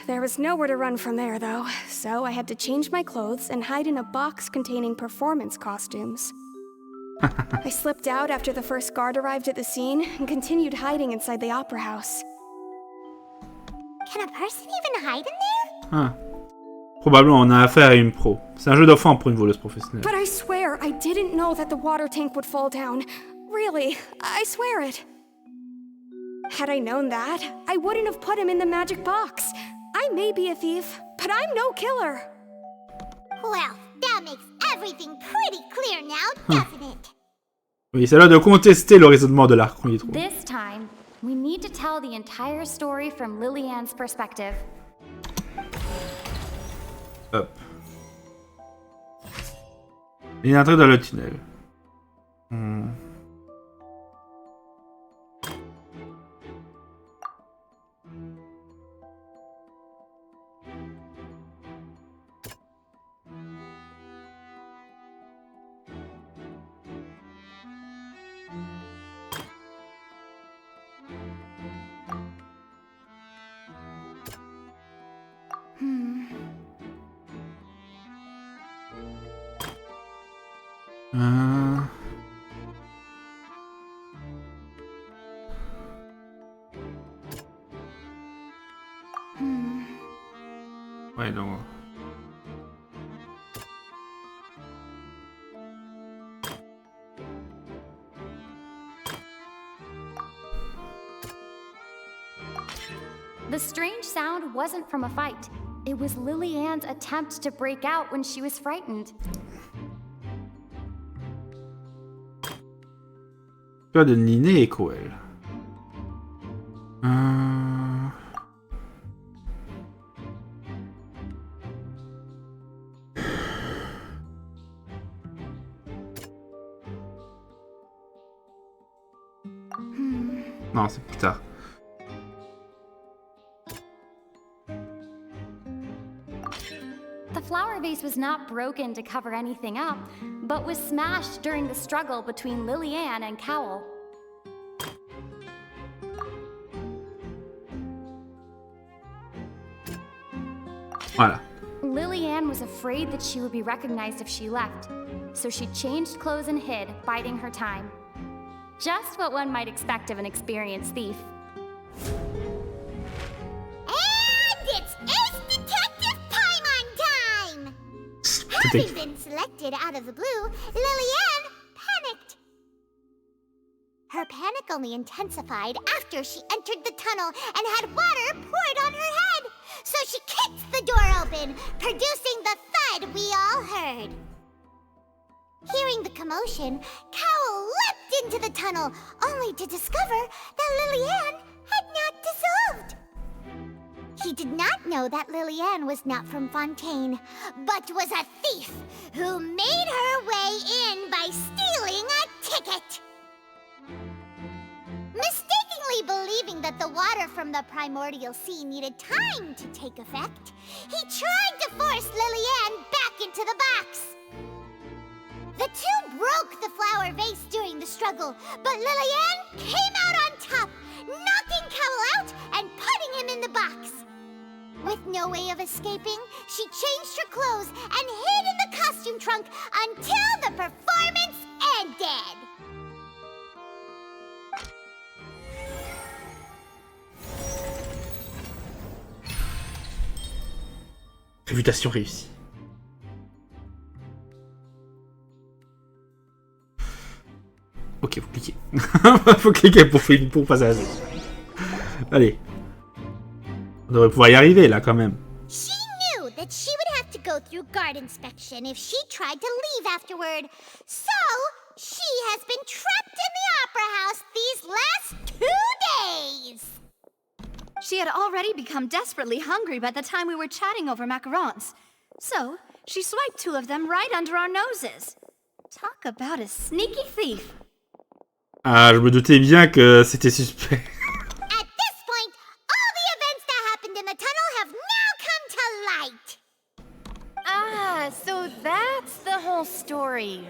There was nowhere to run from there, though, so I had to change my clothes and hide in a box containing performance costumes. I slipped out after the first guard arrived at the scene and continued hiding inside the opera house. Can a person even hide in there? Ah. Probablement, on a affaire à une pro. C'est un jeu d'enfant pour une voleuse professionnelle. But I swear, I didn't know that the water tank would fall down. Really, I swear it. Had I known that, I wouldn't have put him in the magic box. I may be a thief, but I'm no killer. Well, that makes everything pretty clear now, doesn't it? Oui, c'est l'heure de contester le raisonnement de l'arc. On y est trop. This time, we need to tell the entire story from Lillian's perspective. Hop. Il est entré dans le tunnel. Ouais, donc... The strange sound wasn't from a fight. It was Lillian's attempt to break out when she was frightened. Procès de Lyney et COWELL. Non, c'est plus tard. The flower vase was not broken to cover anything up, but was smashed during the struggle between Lillian and Cowell. Voilà. Lillian was afraid that she would be recognized if she left, so she changed clothes and hid, biding her time. Just what one might expect of an experienced thief. And it's Ace Detective Paimon time! Having been selected out of the blue, Lillian panicked. Her panic only intensified after she entered the tunnel and had water poured on her head. So she kicked the door open, producing the thud we all heard. Hearing the commotion, Cowell leapt into the tunnel, only to discover that Lillian had not dissolved. He did not know that Lillian was not from Fontaine, but was a thief who made her way in by stealing a ticket. Fully believing that the water from the primordial sea needed time to take effect, he tried to force Lillian back into the box. The two broke the flower vase during the struggle, but Lillian came out on top, knocking Cowell out and putting him in the box. With no way of escaping, she changed her clothes and hid in the costume trunk until the performance ended. Réputation réussie. Ok, faut cliquer. Faut cliquer pour passer à la suite. Allez. On devrait pouvoir y arriver là quand même. She knew that she would have to go through guard inspection if she tried to leave afterward. So, she has been trapped in the opera house these last 2 days. She had already become desperately hungry by the time we were chatting over macarons. So, she swiped 2 of them right under our noses. Talk about a sneaky thief. Ah, je me doutais bien que c'était suspect. At this point, all the events that happened in the tunnel have now come to light. Ah, so that's the whole story.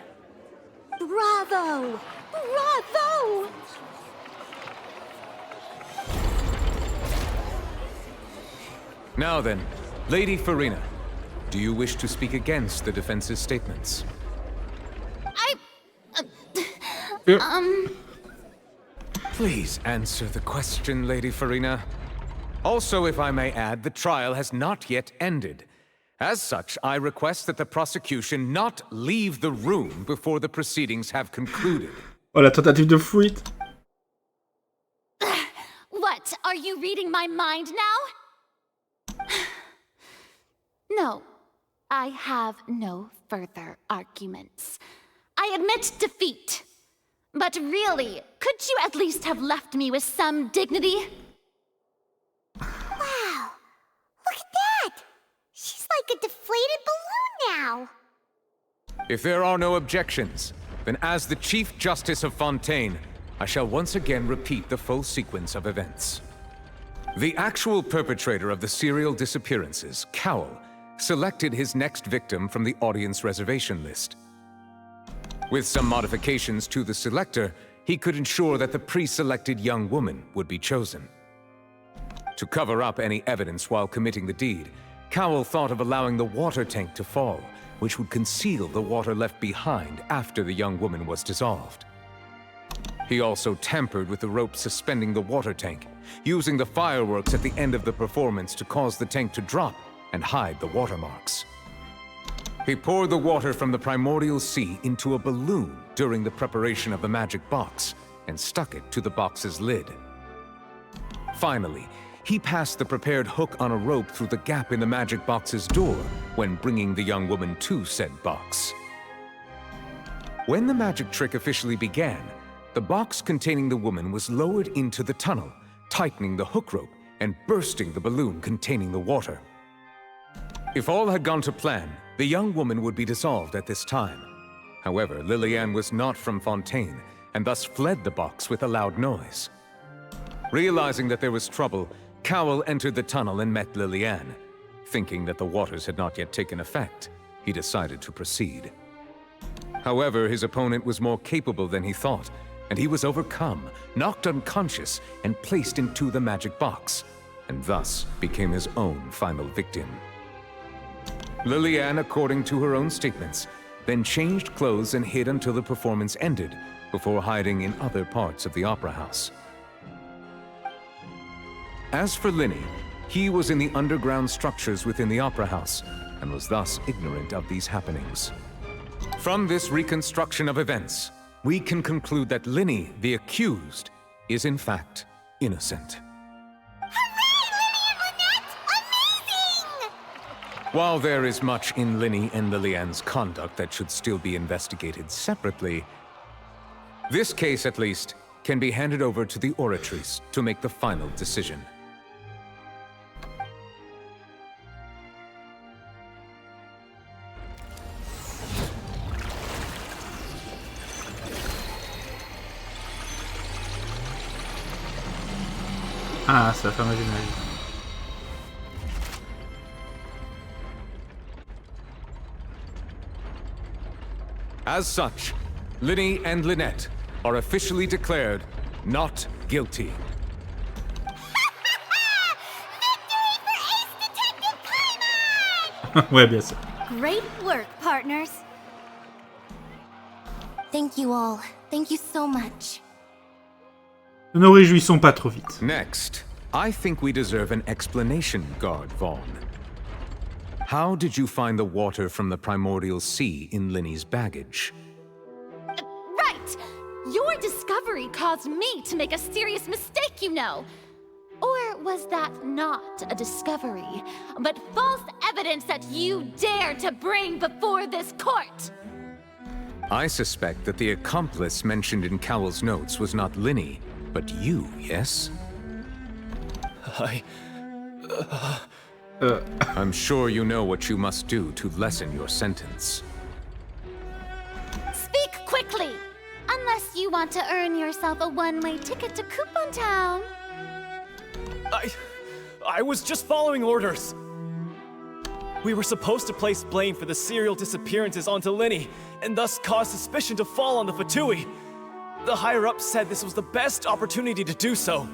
Bravo! Bravo! Now then, Lady Farina, do you wish to speak against the defense's statements? Please answer the question, Lady Farina. Also, if I may add, the trial has not yet ended. As such, I request that the prosecution not leave the room before the proceedings have concluded. Oh, la tentative de fuite. What? Are you reading my mind now? No, I have no further arguments. I admit defeat. But really, could you at least have left me with some dignity? Wow, look at that. She's like a deflated balloon now. If there are no objections, then as the Chief Justice of Fontaine, I shall once again repeat the full sequence of events. The actual perpetrator of the serial disappearances, Cowell, selected his next victim from the audience reservation list. With some modifications to the selector, he could ensure that the pre-selected young woman would be chosen. To cover up any evidence while committing the deed, Cowell thought of allowing the water tank to fall, which would conceal the water left behind after the young woman was dissolved. He also tampered with the rope suspending the water tank, using the fireworks at the end of the performance to cause the tank to drop and hide the watermarks. He poured the water from the primordial sea into a balloon during the preparation of the magic box and stuck it to the box's lid. Finally, he passed the prepared hook on a rope through the gap in the magic box's door when bringing the young woman to said box. When the magic trick officially began, the box containing the woman was lowered into the tunnel, tightening the hook rope and bursting the balloon containing the water. If all had gone to plan, the young woman would be dissolved at this time. However, Lillian was not from Fontaine, and thus fled the box with a loud noise. Realizing that there was trouble, Cowell entered the tunnel and met Lillian. Thinking that the waters had not yet taken effect, he decided to proceed. However, his opponent was more capable than he thought, and he was overcome, knocked unconscious, and placed into the magic box, and thus became his own final victim. Lillian, according to her own statements, then changed clothes and hid until the performance ended, before hiding in other parts of the opera house. As for Lyney, he was in the underground structures within the opera house, and was thus ignorant of these happenings. From this reconstruction of events, we can conclude that Lyney, the accused, is in fact innocent. While there is much in Lyney and Lillian's conduct that should still be investigated separately, this case, at least, can be handed over to the Oratrice to make the final decision. Ah, c'est la fameuse image. As such, Lyney and Lynette are officially declared not guilty. Ouais, bien sûr. Great work, partners. Thank you all. Thank you so much. Ne nous réjouissons pas trop vite. Next, I think we deserve an explanation, Guard Vaughn. How did you find the water from the primordial sea in Lyney's baggage? Right! Your discovery caused me to make a serious mistake, you know. Or was that not a discovery, but false evidence that you dared to bring before this court? I suspect that the accomplice mentioned in Cowell's notes was not Lyney, but you, yes? I'm sure you know what you must do to lessen your sentence. Speak quickly! Unless you want to earn yourself a one-way ticket to Coupon Town. I was just following orders. We were supposed to place blame for the serial disappearances onto Lyney, and thus cause suspicion to fall on the Fatui. The higher-ups said this was the best opportunity to do so.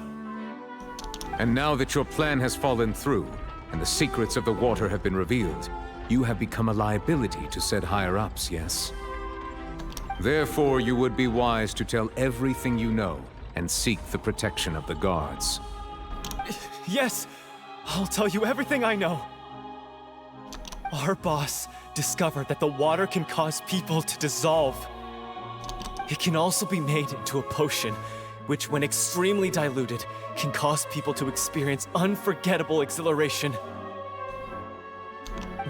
And now that your plan has fallen through, and the secrets of the water have been revealed, you have become a liability to said higher-ups, yes? Therefore, you would be wise to tell everything you know, and seek the protection of the guards. Yes, I'll tell you everything I know. Our boss discovered that the water can cause people to dissolve. It can also be made into a potion, which when extremely diluted, can cause people to experience unforgettable exhilaration.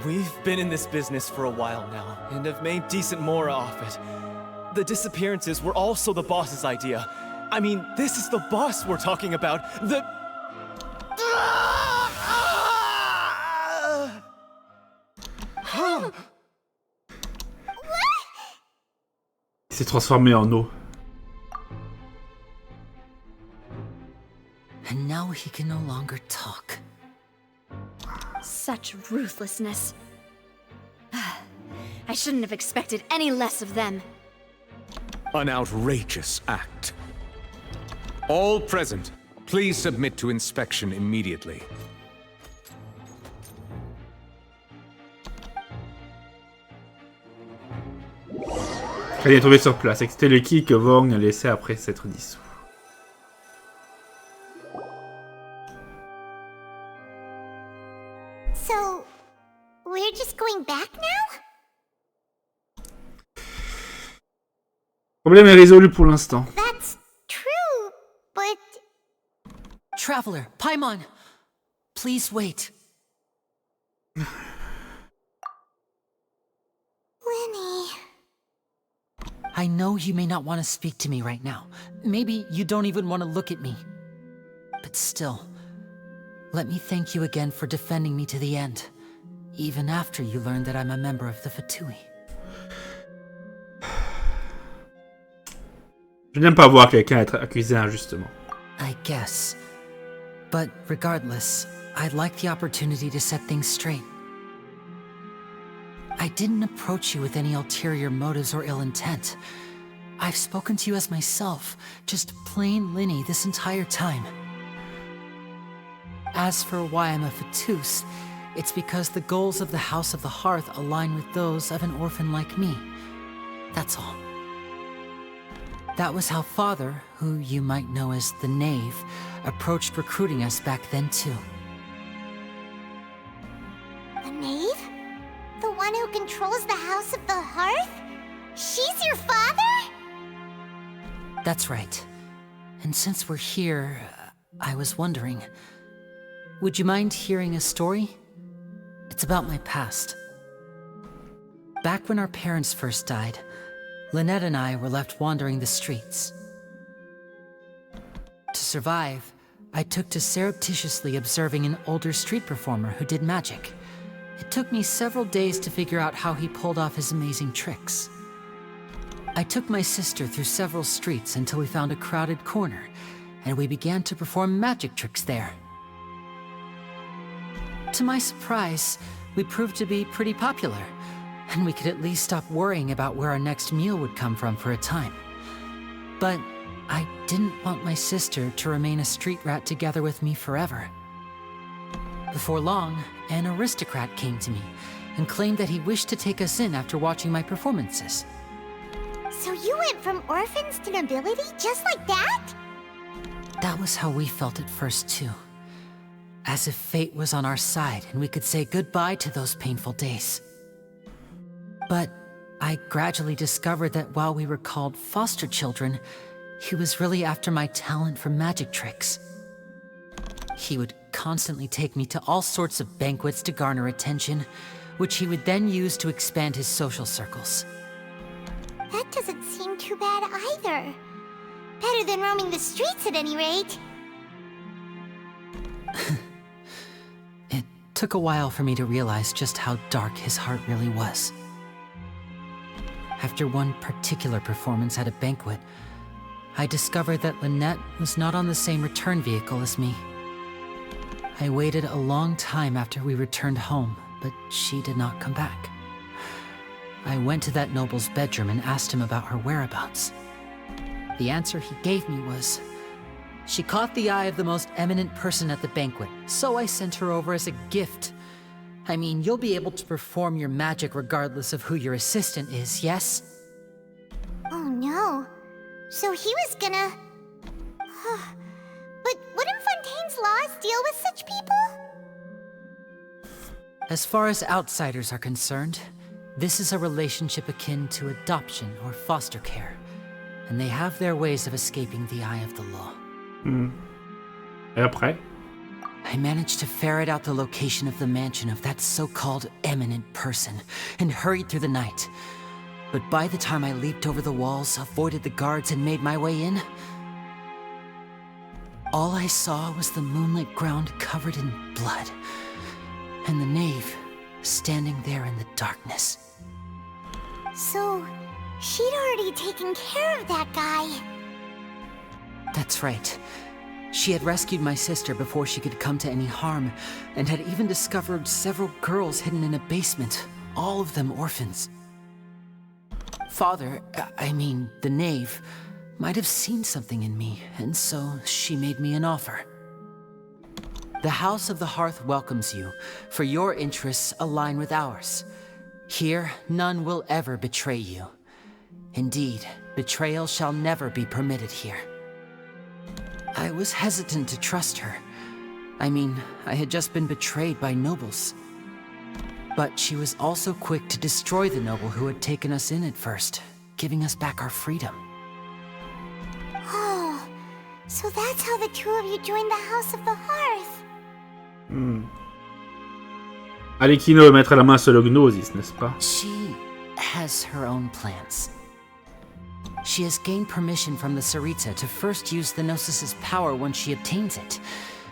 We've been in this business for a while now, and have made decent mora off it. The disappearances were also the boss's idea. I mean, this is the boss we're talking about. Il s'est transformé en eau. And now he can no longer talk. Such ruthlessness. I shouldn't have expected any less of them. An outrageous act. All present, please submit to inspection immediately. Elle est tombée sur place et que c'était le qui que Vaughn a laissé après s'être dissous. So, we're just going back now? Problème est résolu pour l'instant. That's true, but... Traveler, Paimon, please wait. Lyney... I know you may not want to speak to me right now. Maybe you don't even want to look at me. But still, let me thank you again for defending me to the end, even after you learned that I'm a member of the Fatui. Je n'aime pas voir quelqu'un être accusé injustement. I guess. But regardless, I'd like the opportunity to set things straight. I didn't approach you with any ulterior motives or ill intent. I've spoken to you as myself, just plain Lyney this entire time. As for why I'm a Fatus, it's because the goals of the House of the Hearth align with those of an orphan like me. That's all. That was how Father, who you might know as the Knave, approached recruiting us back then too. The Knave? The one who controls the House of the Hearth? She's your father? That's right. And since we're here, I was wondering, would you mind hearing a story? It's about my past. Back when our parents first died, Lynette and I were left wandering the streets. To survive, I took to surreptitiously observing an older street performer who did magic. It took me several days to figure out how he pulled off his amazing tricks. I took my sister through several streets until we found a crowded corner, and we began to perform magic tricks there. To my surprise, we proved to be pretty popular, and we could at least stop worrying about where our next meal would come from for a time. But I didn't want my sister to remain a street rat together with me forever. Before long, an aristocrat came to me and claimed that he wished to take us in after watching my performances. So you went from orphans to nobility just like that? That was how we felt at first, too. As if fate was on our side and we could say goodbye to those painful days. But I gradually discovered that while we were called foster children, he was really after my talent for magic tricks. He would constantly take me to all sorts of banquets to garner attention, which he would then use to expand his social circles. That doesn't seem too bad either. Better than roaming the streets at any rate. It took a while for me to realize just how dark his heart really was. After one particular performance at a banquet, I discovered that Lynette was not on the same return vehicle as me. I waited a long time after we returned home, but she did not come back. I went to that noble's bedroom and asked him about her whereabouts. The answer he gave me was, she caught the eye of the most eminent person at the banquet, so I sent her over as a gift. I mean, you'll be able to perform your magic regardless of who your assistant is, yes? Oh no. So he was gonna... But wouldn't Fontaine's laws deal with such people? As far as outsiders are concerned, this is a relationship akin to adoption or foster care, and they have their ways of escaping the eye of the law. Et après? I managed to ferret out the location of the mansion of that so-called eminent person, and hurried through the night. But by the time I leaped over the walls, avoided the guards, and made my way in, all I saw was the moonlit ground covered in blood, and the knave standing there in the darkness. So, she'd already taken care of that guy. That's right. She had rescued my sister before she could come to any harm, and had even discovered several girls hidden in a basement, all of them orphans. Father, I mean, the knave, might have seen something in me, and so she made me an offer. The House of the Hearth welcomes you, for your interests align with ours. Here, none will ever betray you. Indeed, betrayal shall never be permitted here. I was hesitant to trust her. I mean, I had just been betrayed by nobles. But she was also quick to destroy the noble who had taken us in at first, giving us back our freedom. Oh, so that's how the two of you joined the House of the Hearth. Alekino veut mettre la main sur le gnosis, n'est-ce pas? She has her own plans. She has gained permission from the Tsaritsa to first use the Gnosis's power once she obtains it.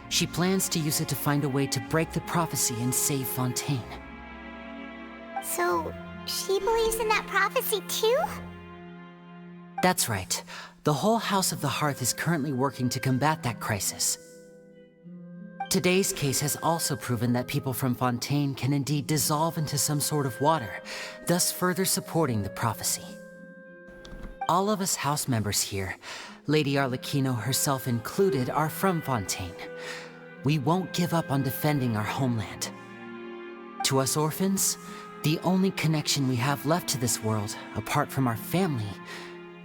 She plans to use it to find a way to break the prophecy and save Fontaine. So, she believes in that prophecy too? That's right. The whole House of the Hearth is currently working to combat that crisis. Today's case has also proven that people from Fontaine can indeed dissolve into some sort of water, thus further supporting the prophecy. All of us house members here, Lady Arlecchino herself included, are from Fontaine. We won't give up on defending our homeland. To us orphans, the only connection we have left to this world, apart from our family,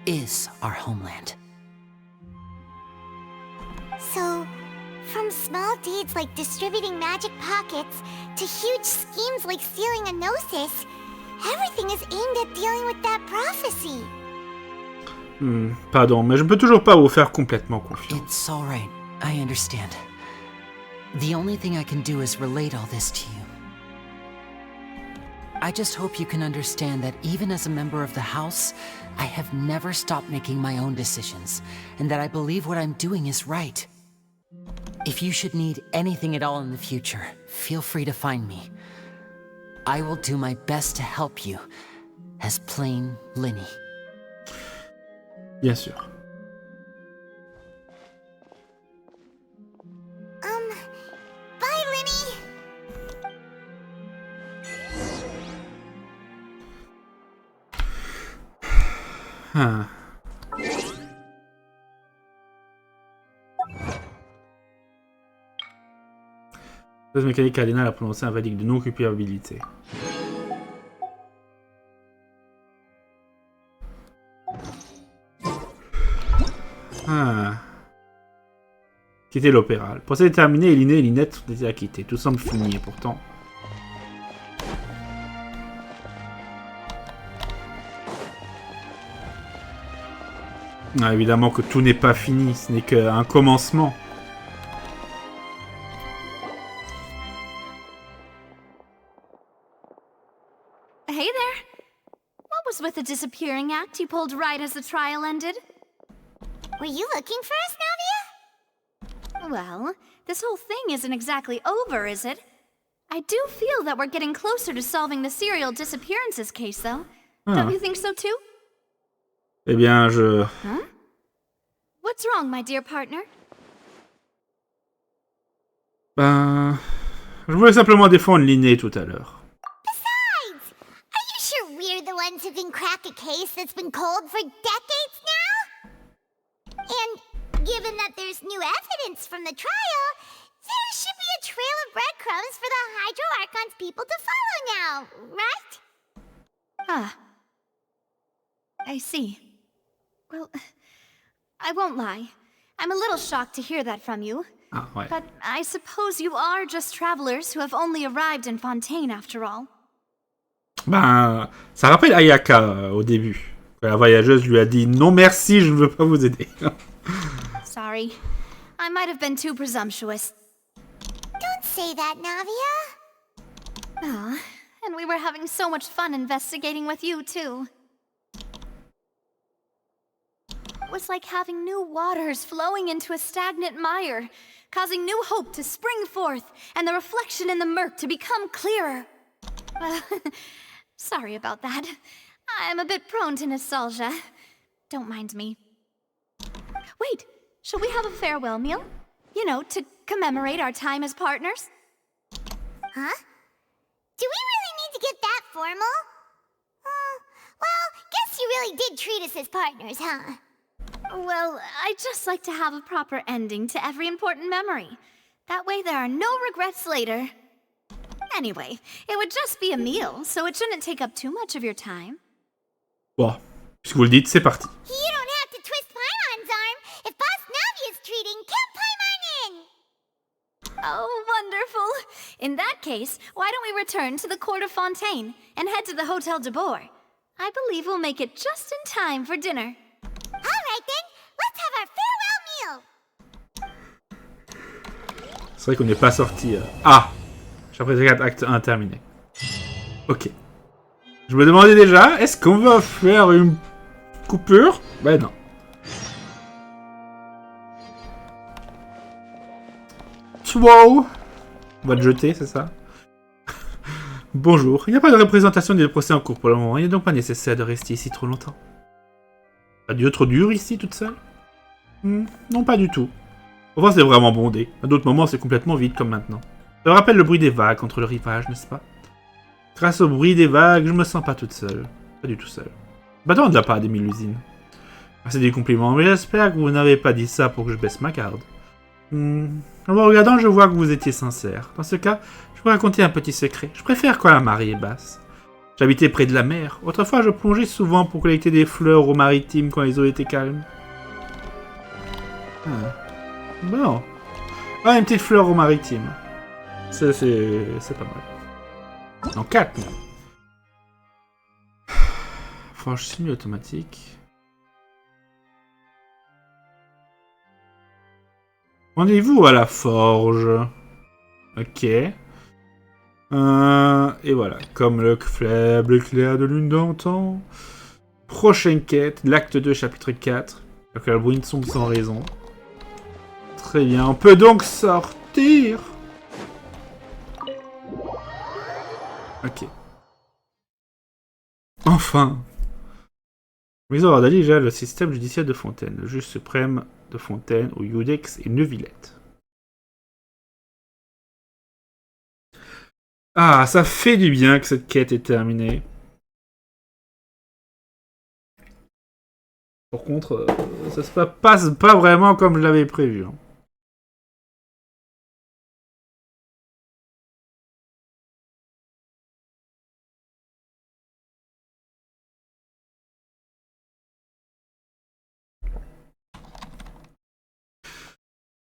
is our homeland. So, from small deeds like distributing magic pockets to huge schemes like stealing a gnosis, everything is aimed at dealing with that prophecy. Pardon, mais je ne peux toujours pas vous faire complètement confiance. It's all right. I understand. The only thing I can do is relate all this to you. I just hope you can understand that even as a member of the House, I have never stopped making my own decisions, and that I believe what I'm doing is right. If you should need anything at all in the future, feel free to find me. I will do my best to help you, as plain Lyney. Bien sûr. Ah. Clause mécanique cardinale a prononcé un verdict de non-culpabilité. Ah. Quitter l'opéra. Le procès est terminé et Lyney et Lynette sont été acquittés. Tout semble fini et pourtant... Ah, évidemment que tout n'est pas fini, ce n'est qu'un commencement. Hey there. What was with the disappearing act you pulled right as the trial ended? Were you looking for us, Navia? Well, this whole thing isn't exactly over, is it? I do feel that we're getting closer to solving the serial disappearances case, though. Don't you think so too? Eh bien, je... Huh? What's wrong, my dear partner? Ben... Je voulais simplement défendre Lyney tout à l'heure. Besides, are you sure we're the ones who can crack a case that's been cold for decades now? And given that there's new evidence from the trial, there should be a trail of breadcrumbs for the Hydro Archon's people to follow now, right? Ah. I see. Well, I won't lie. I'm a little shocked to hear that from you. Ah, ouais. But I suppose you are just travelers who have only arrived in Fontaine after all. Ben, ça rappelle Ayaka au début. La voyageuse lui a dit non merci, je ne veux pas vous aider. Sorry. I might have been too presumptuous. Don't say that, Navia. Ah, and we were having so much fun investigating with you, too. It was like having new waters flowing into a stagnant mire, causing new hope to spring forth, and the reflection in the murk to become clearer. Well, sorry about that. I'm a bit prone to nostalgia. Don't mind me. Wait, shall we have a farewell meal? You know, to commemorate our time as partners? Huh? Do we really need to get that formal? Well, guess you really did treat us as partners, huh? Well, I'd just like to have a proper ending to every important memory. That way there are no regrets later. Anyway, it would just be a meal, so it shouldn't take up too much of your time. Bon, puisque vous le dites, c'est parti. You don't have to twist Paimon's arm. If Boss Navia's treating, count Paimon in! Oh, wonderful. In that case, why don't we return to the court of Fontaine and head to the Hotel de Bourg? I believe we'll make it just in time for dinner. Alright then, let's have our farewell meal! C'est vrai qu'on n'est pas sorti... Ah, chapitre 4, acte 1 terminé. Ok. Je me demandais déjà, est-ce qu'on va faire une coupure? Ben non. Wow. On va le jeter, c'est ça? Bonjour, il n'y a pas de représentation des procès en cours pour le moment, il n'est donc pas nécessaire de rester ici trop longtemps. Pas Dieu trop dur ici, toute seule? Non, pas du tout. Parfois c'est vraiment bondé, à d'autres moments c'est complètement vide comme maintenant. Ça me rappelle le bruit des vagues contre le rivage, n'est-ce pas? Grâce au bruit des vagues, je me sens pas toute seule. Pas du tout seule. Battons de la part des Mélusines. Merci des compliments, mais j'espère que vous n'avez pas dit ça pour que je baisse ma garde. En vous regardant, je vois que vous étiez sincère. Dans ce cas, je vous raconter un petit secret. Je préfère quand la marée est basse. J'habitais près de la mer. Autrefois, je plongeais souvent pour collecter des fleurs aux maritimes quand les eaux étaient calmes. Bon. Ah, une petite fleur aux maritimes. C'est pas mal. En 4. Forge semi-automatique. Rendez-vous à la forge. Ok. Et voilà. Comme le faible éclair de lune d'antan. Prochaine quête. L'acte 2, chapitre 4. Donc la bruine sombre sans raison. Très bien. On peut donc sortir. Ok. Enfin. Mise en ordre déjà le système judiciaire de Fontaine. Le juge suprême de Fontaine au Iudex et Neuvillette. Ah, ça fait du bien que cette quête est terminée. Par contre, ça se passe pas vraiment comme je l'avais prévu. Hein.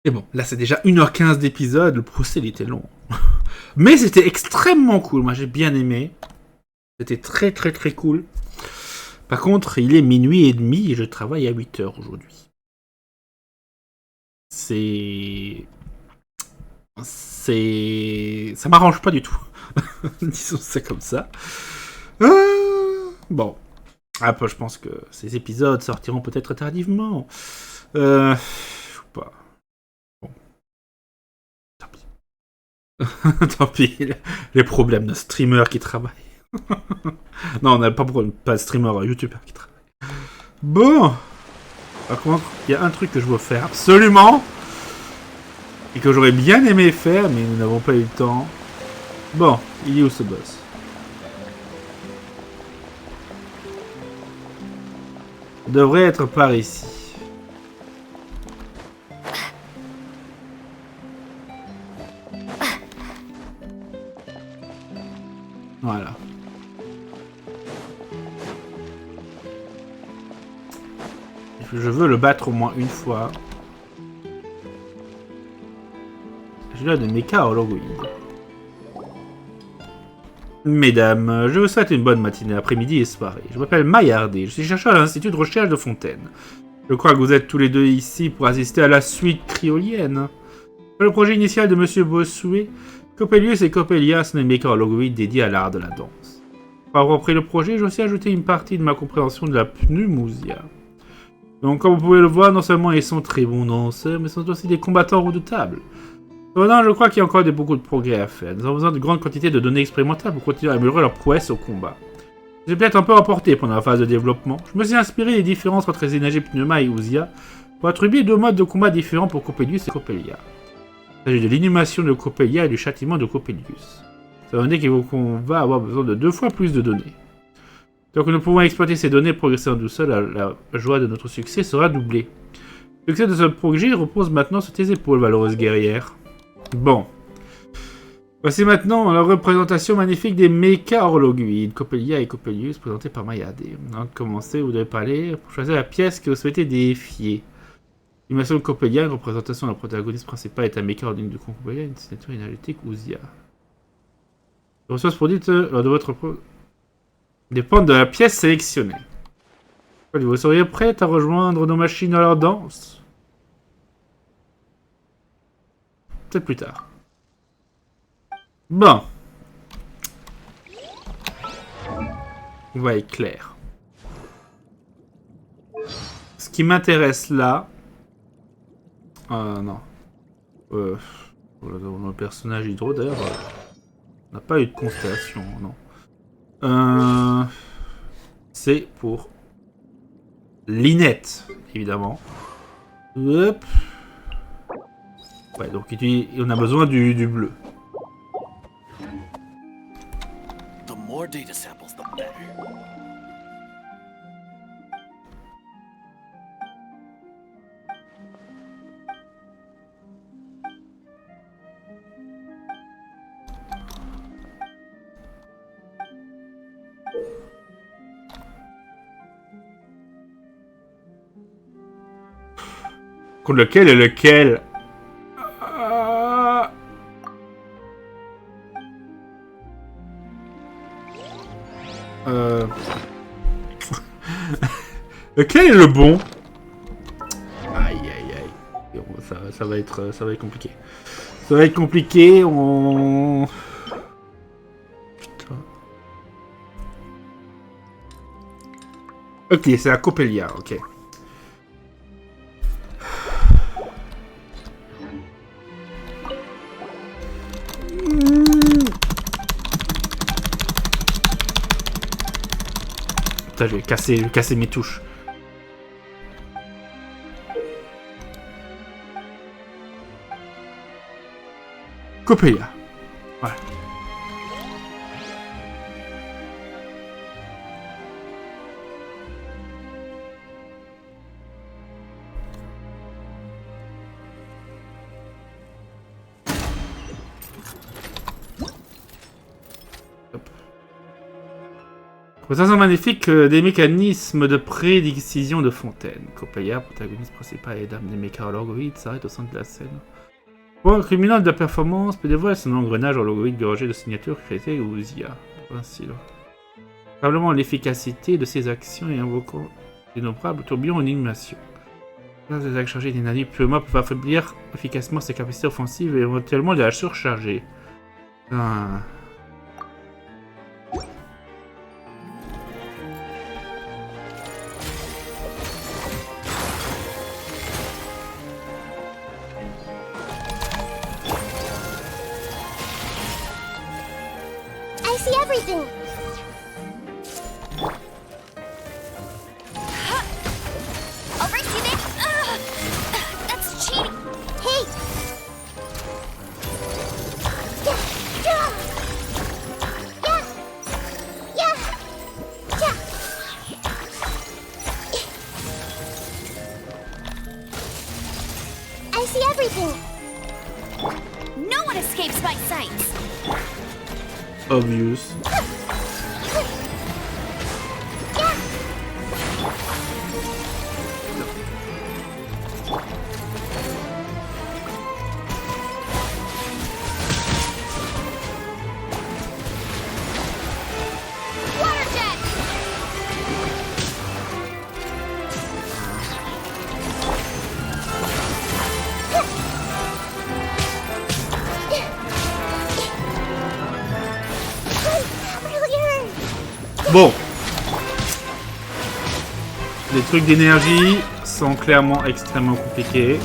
Et bon, là c'est déjà 1h15 d'épisode, le procès il était long. Mais c'était extrêmement cool, moi j'ai bien aimé. C'était très très très cool. Par contre, il est minuit et demi et je travaille à 8h aujourd'hui. Ça m'arrange pas du tout. Disons ça comme ça. Bon. Après, je pense que ces épisodes sortiront peut-être tardivement. Pas. Bon. Tant pis. Tant pis. Les problèmes de streamers qui travaillent. Non, on n'a pas de streamer, youtubeur qui travaille. Bon. Par contre, il y a un truc que je veux faire absolument. Et que j'aurais bien aimé faire, mais nous n'avons pas eu le temps. Bon, il est où ce boss? Il devrait être par ici. Voilà. Je veux le battre au moins une fois. J'ai là de méca hologoïdes. Mesdames, je vous souhaite une bonne matinée, après-midi et soirée. Je m'appelle Maillardet, je suis chercheur à l'Institut de recherche de Fontaine. Je crois que vous êtes tous les deux ici pour assister à la suite cryolienne. Le projet initial de Monsieur Bossuet, Coppelius et Coppelia sont des méca hologoïdes dédiés à l'art de la danse. Pour avoir repris le projet, j'ai aussi ajouté une partie de ma compréhension de la pneumousia. Donc, comme vous pouvez le voir, non seulement ils sont très bons danseurs, mais ils sont aussi des combattants redoutables. Cependant, je crois qu'il y a encore beaucoup de progrès à faire. Nous avons besoin de grandes quantités de données expérimentales pour continuer à améliorer leur prouesse au combat. J'ai peut-être un peu emporté pendant la phase de développement. Je me suis inspiré des différences entre les énergies Pneuma et Ousia pour attribuer 2 modes de combat différents pour Coppelius et Coppelia. Il s'agit de l'inhumation de Coppelia et du châtiment de Coppelius. Ça veut dire qu'on va avoir besoin de 2 fois plus de données. Donc nous pouvons exploiter ces données et progresser en douceur, la joie de notre succès sera doublée. Le succès de ce projet repose maintenant sur tes épaules, valeureuse guerrière. Bon. Voici maintenant la représentation magnifique des méca hologoïdes, Coppelia et Coppelius, présentés par Maillardet. Avant de commencer, vous devez parler pour choisir la pièce que vous souhaitez défier. L'animation de Coppelia, une représentation de la protagoniste principale est un méca hologoïde de Coppelia, une signature énergétique Ousia. Les ressources produites lors de votre dépendent de la pièce sélectionnée. Vous seriez prête à rejoindre nos machines à leur danse? Peut-être plus tard. Bon. On va être clair. Ce qui m'intéresse là... non. Le personnage hydro d'ailleurs... on n'a pas eu de constellation, non. C'est pour Lynette, évidemment. Hop. Ouais, donc on a besoin du bleu. The more data samples, the better. Contre lequel et lequel? Lequel est le bon? Aïe aïe aïe. Ça va être compliqué. Ça va être compliqué, on... Putain. Ok, c'est la Coppelia, ok. Putain, je vais casser mes touches. Coppelia. Voilà. Présentation magnifique des mécanismes de prédécision de fontaine. Coppelia, protagoniste principal et dame des mécas hologoïdes, s'arrête au centre de la scène. Point criminel de la performance peut dévoiler son engrenage hologoïde gorgé de signatures créées ou Zia. Ainsi, probablement l'efficacité de ses actions et invoquant d'innombrables tourbillons en animation. Des attaques chargées d'énergie purement peuvent affaiblir efficacement ses capacités offensives et éventuellement les surcharger. I see everything. I'll race you there. That's cheating. Hey. Yeah. Yeah. Yeah. Yeah. I see everything. No one escapes my sight. Obvious. Bon. Les trucs d'énergie sont clairement extrêmement compliqués.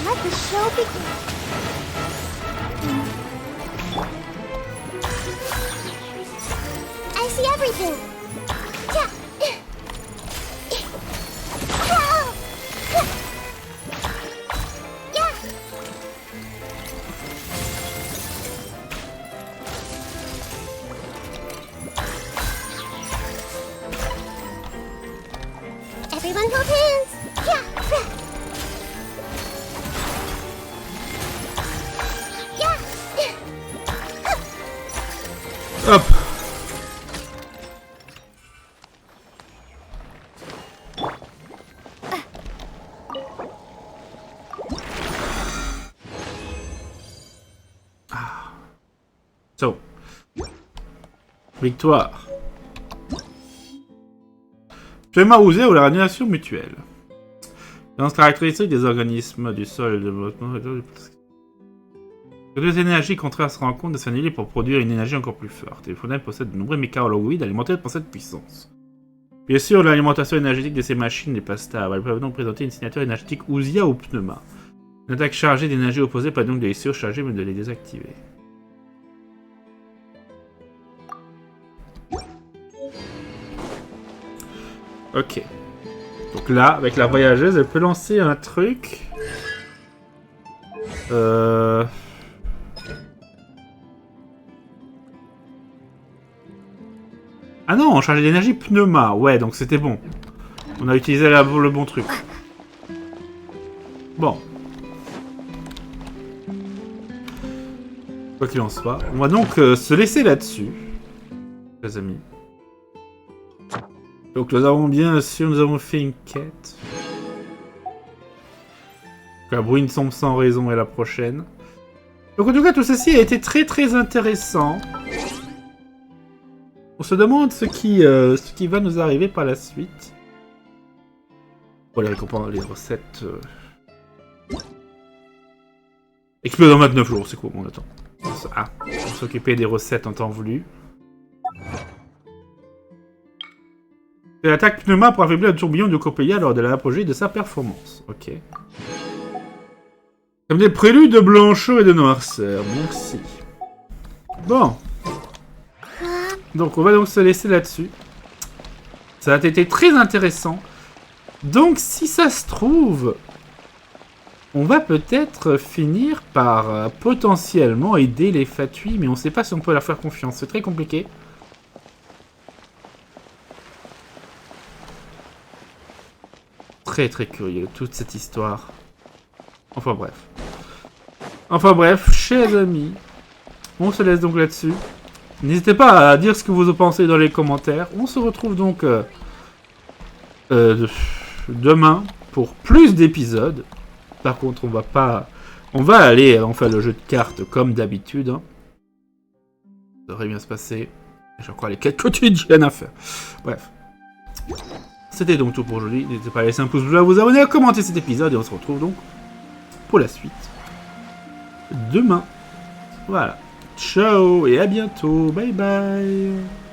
Let the show begin. I see everything. Yeah. Everyone hold hands. Yeah. Yeah. Hop. So. Victoire. Schéma osé ou la radiation mutuelle. Dans ce caractéristique des organismes du sol et de votre... Que deux énergies contraires se rencontrent de s'annuler pour produire une énergie encore plus forte. Les fontaines possèdent de nombreux méca hologoïdes alimentés par cette puissance. Bien sûr, l'alimentation énergétique de ces machines n'est pas stable. Elles peuvent donc présenter une signature énergétique Ouzia ou Pneuma. Une attaque chargée d'énergie opposée peut donc de les surcharger mais de les désactiver. Ok. Donc là, avec la voyageuse, elle peut lancer un truc. Ah non, on chargeait d'énergie pneuma. Ouais, donc c'était bon. On a utilisé le bon truc. Bon. Quoi qu'il en soit, on va donc se laisser là-dessus, les amis. Donc nous avons bien sûr, nous avons fait une quête. La bruine tombe sans raison est la prochaine. Donc en tout cas, tout ceci a été très très intéressant. On se demande ce qui va nous arriver par la suite. Bon, les récompenses, les recettes... Explose en 29 jours, c'est quoi? Bon, attends. Ah, on va s'occuper des recettes en temps voulu. L'attaque pneuma pour affaiblir le tourbillon de Coppelia lors de l'apogée de sa performance. Ok. Comme des préludes de blancheur et de noirceur. Merci. Bon. Donc on va donc se laisser là-dessus. Ça a été très intéressant. Donc si ça se trouve, on va peut-être finir par potentiellement aider les Fatui, mais on ne sait pas si on peut leur faire confiance. C'est très compliqué. très très curieux, toute cette histoire. Enfin bref, chers amis, on se laisse donc là-dessus. N'hésitez pas à dire ce que vous en pensez dans les commentaires. On se retrouve donc demain pour plus d'épisodes. Par contre, on va aller en faire le jeu de cartes comme d'habitude. Hein. Ça devrait bien se passer. J'ai encore les quêtes quotidiennes à faire. Bref. C'était donc tout pour aujourd'hui. N'hésitez pas à laisser un pouce bleu, à vous abonner, à commenter cet épisode. Et on se retrouve donc pour la suite demain. Voilà. Ciao et à bientôt. Bye bye.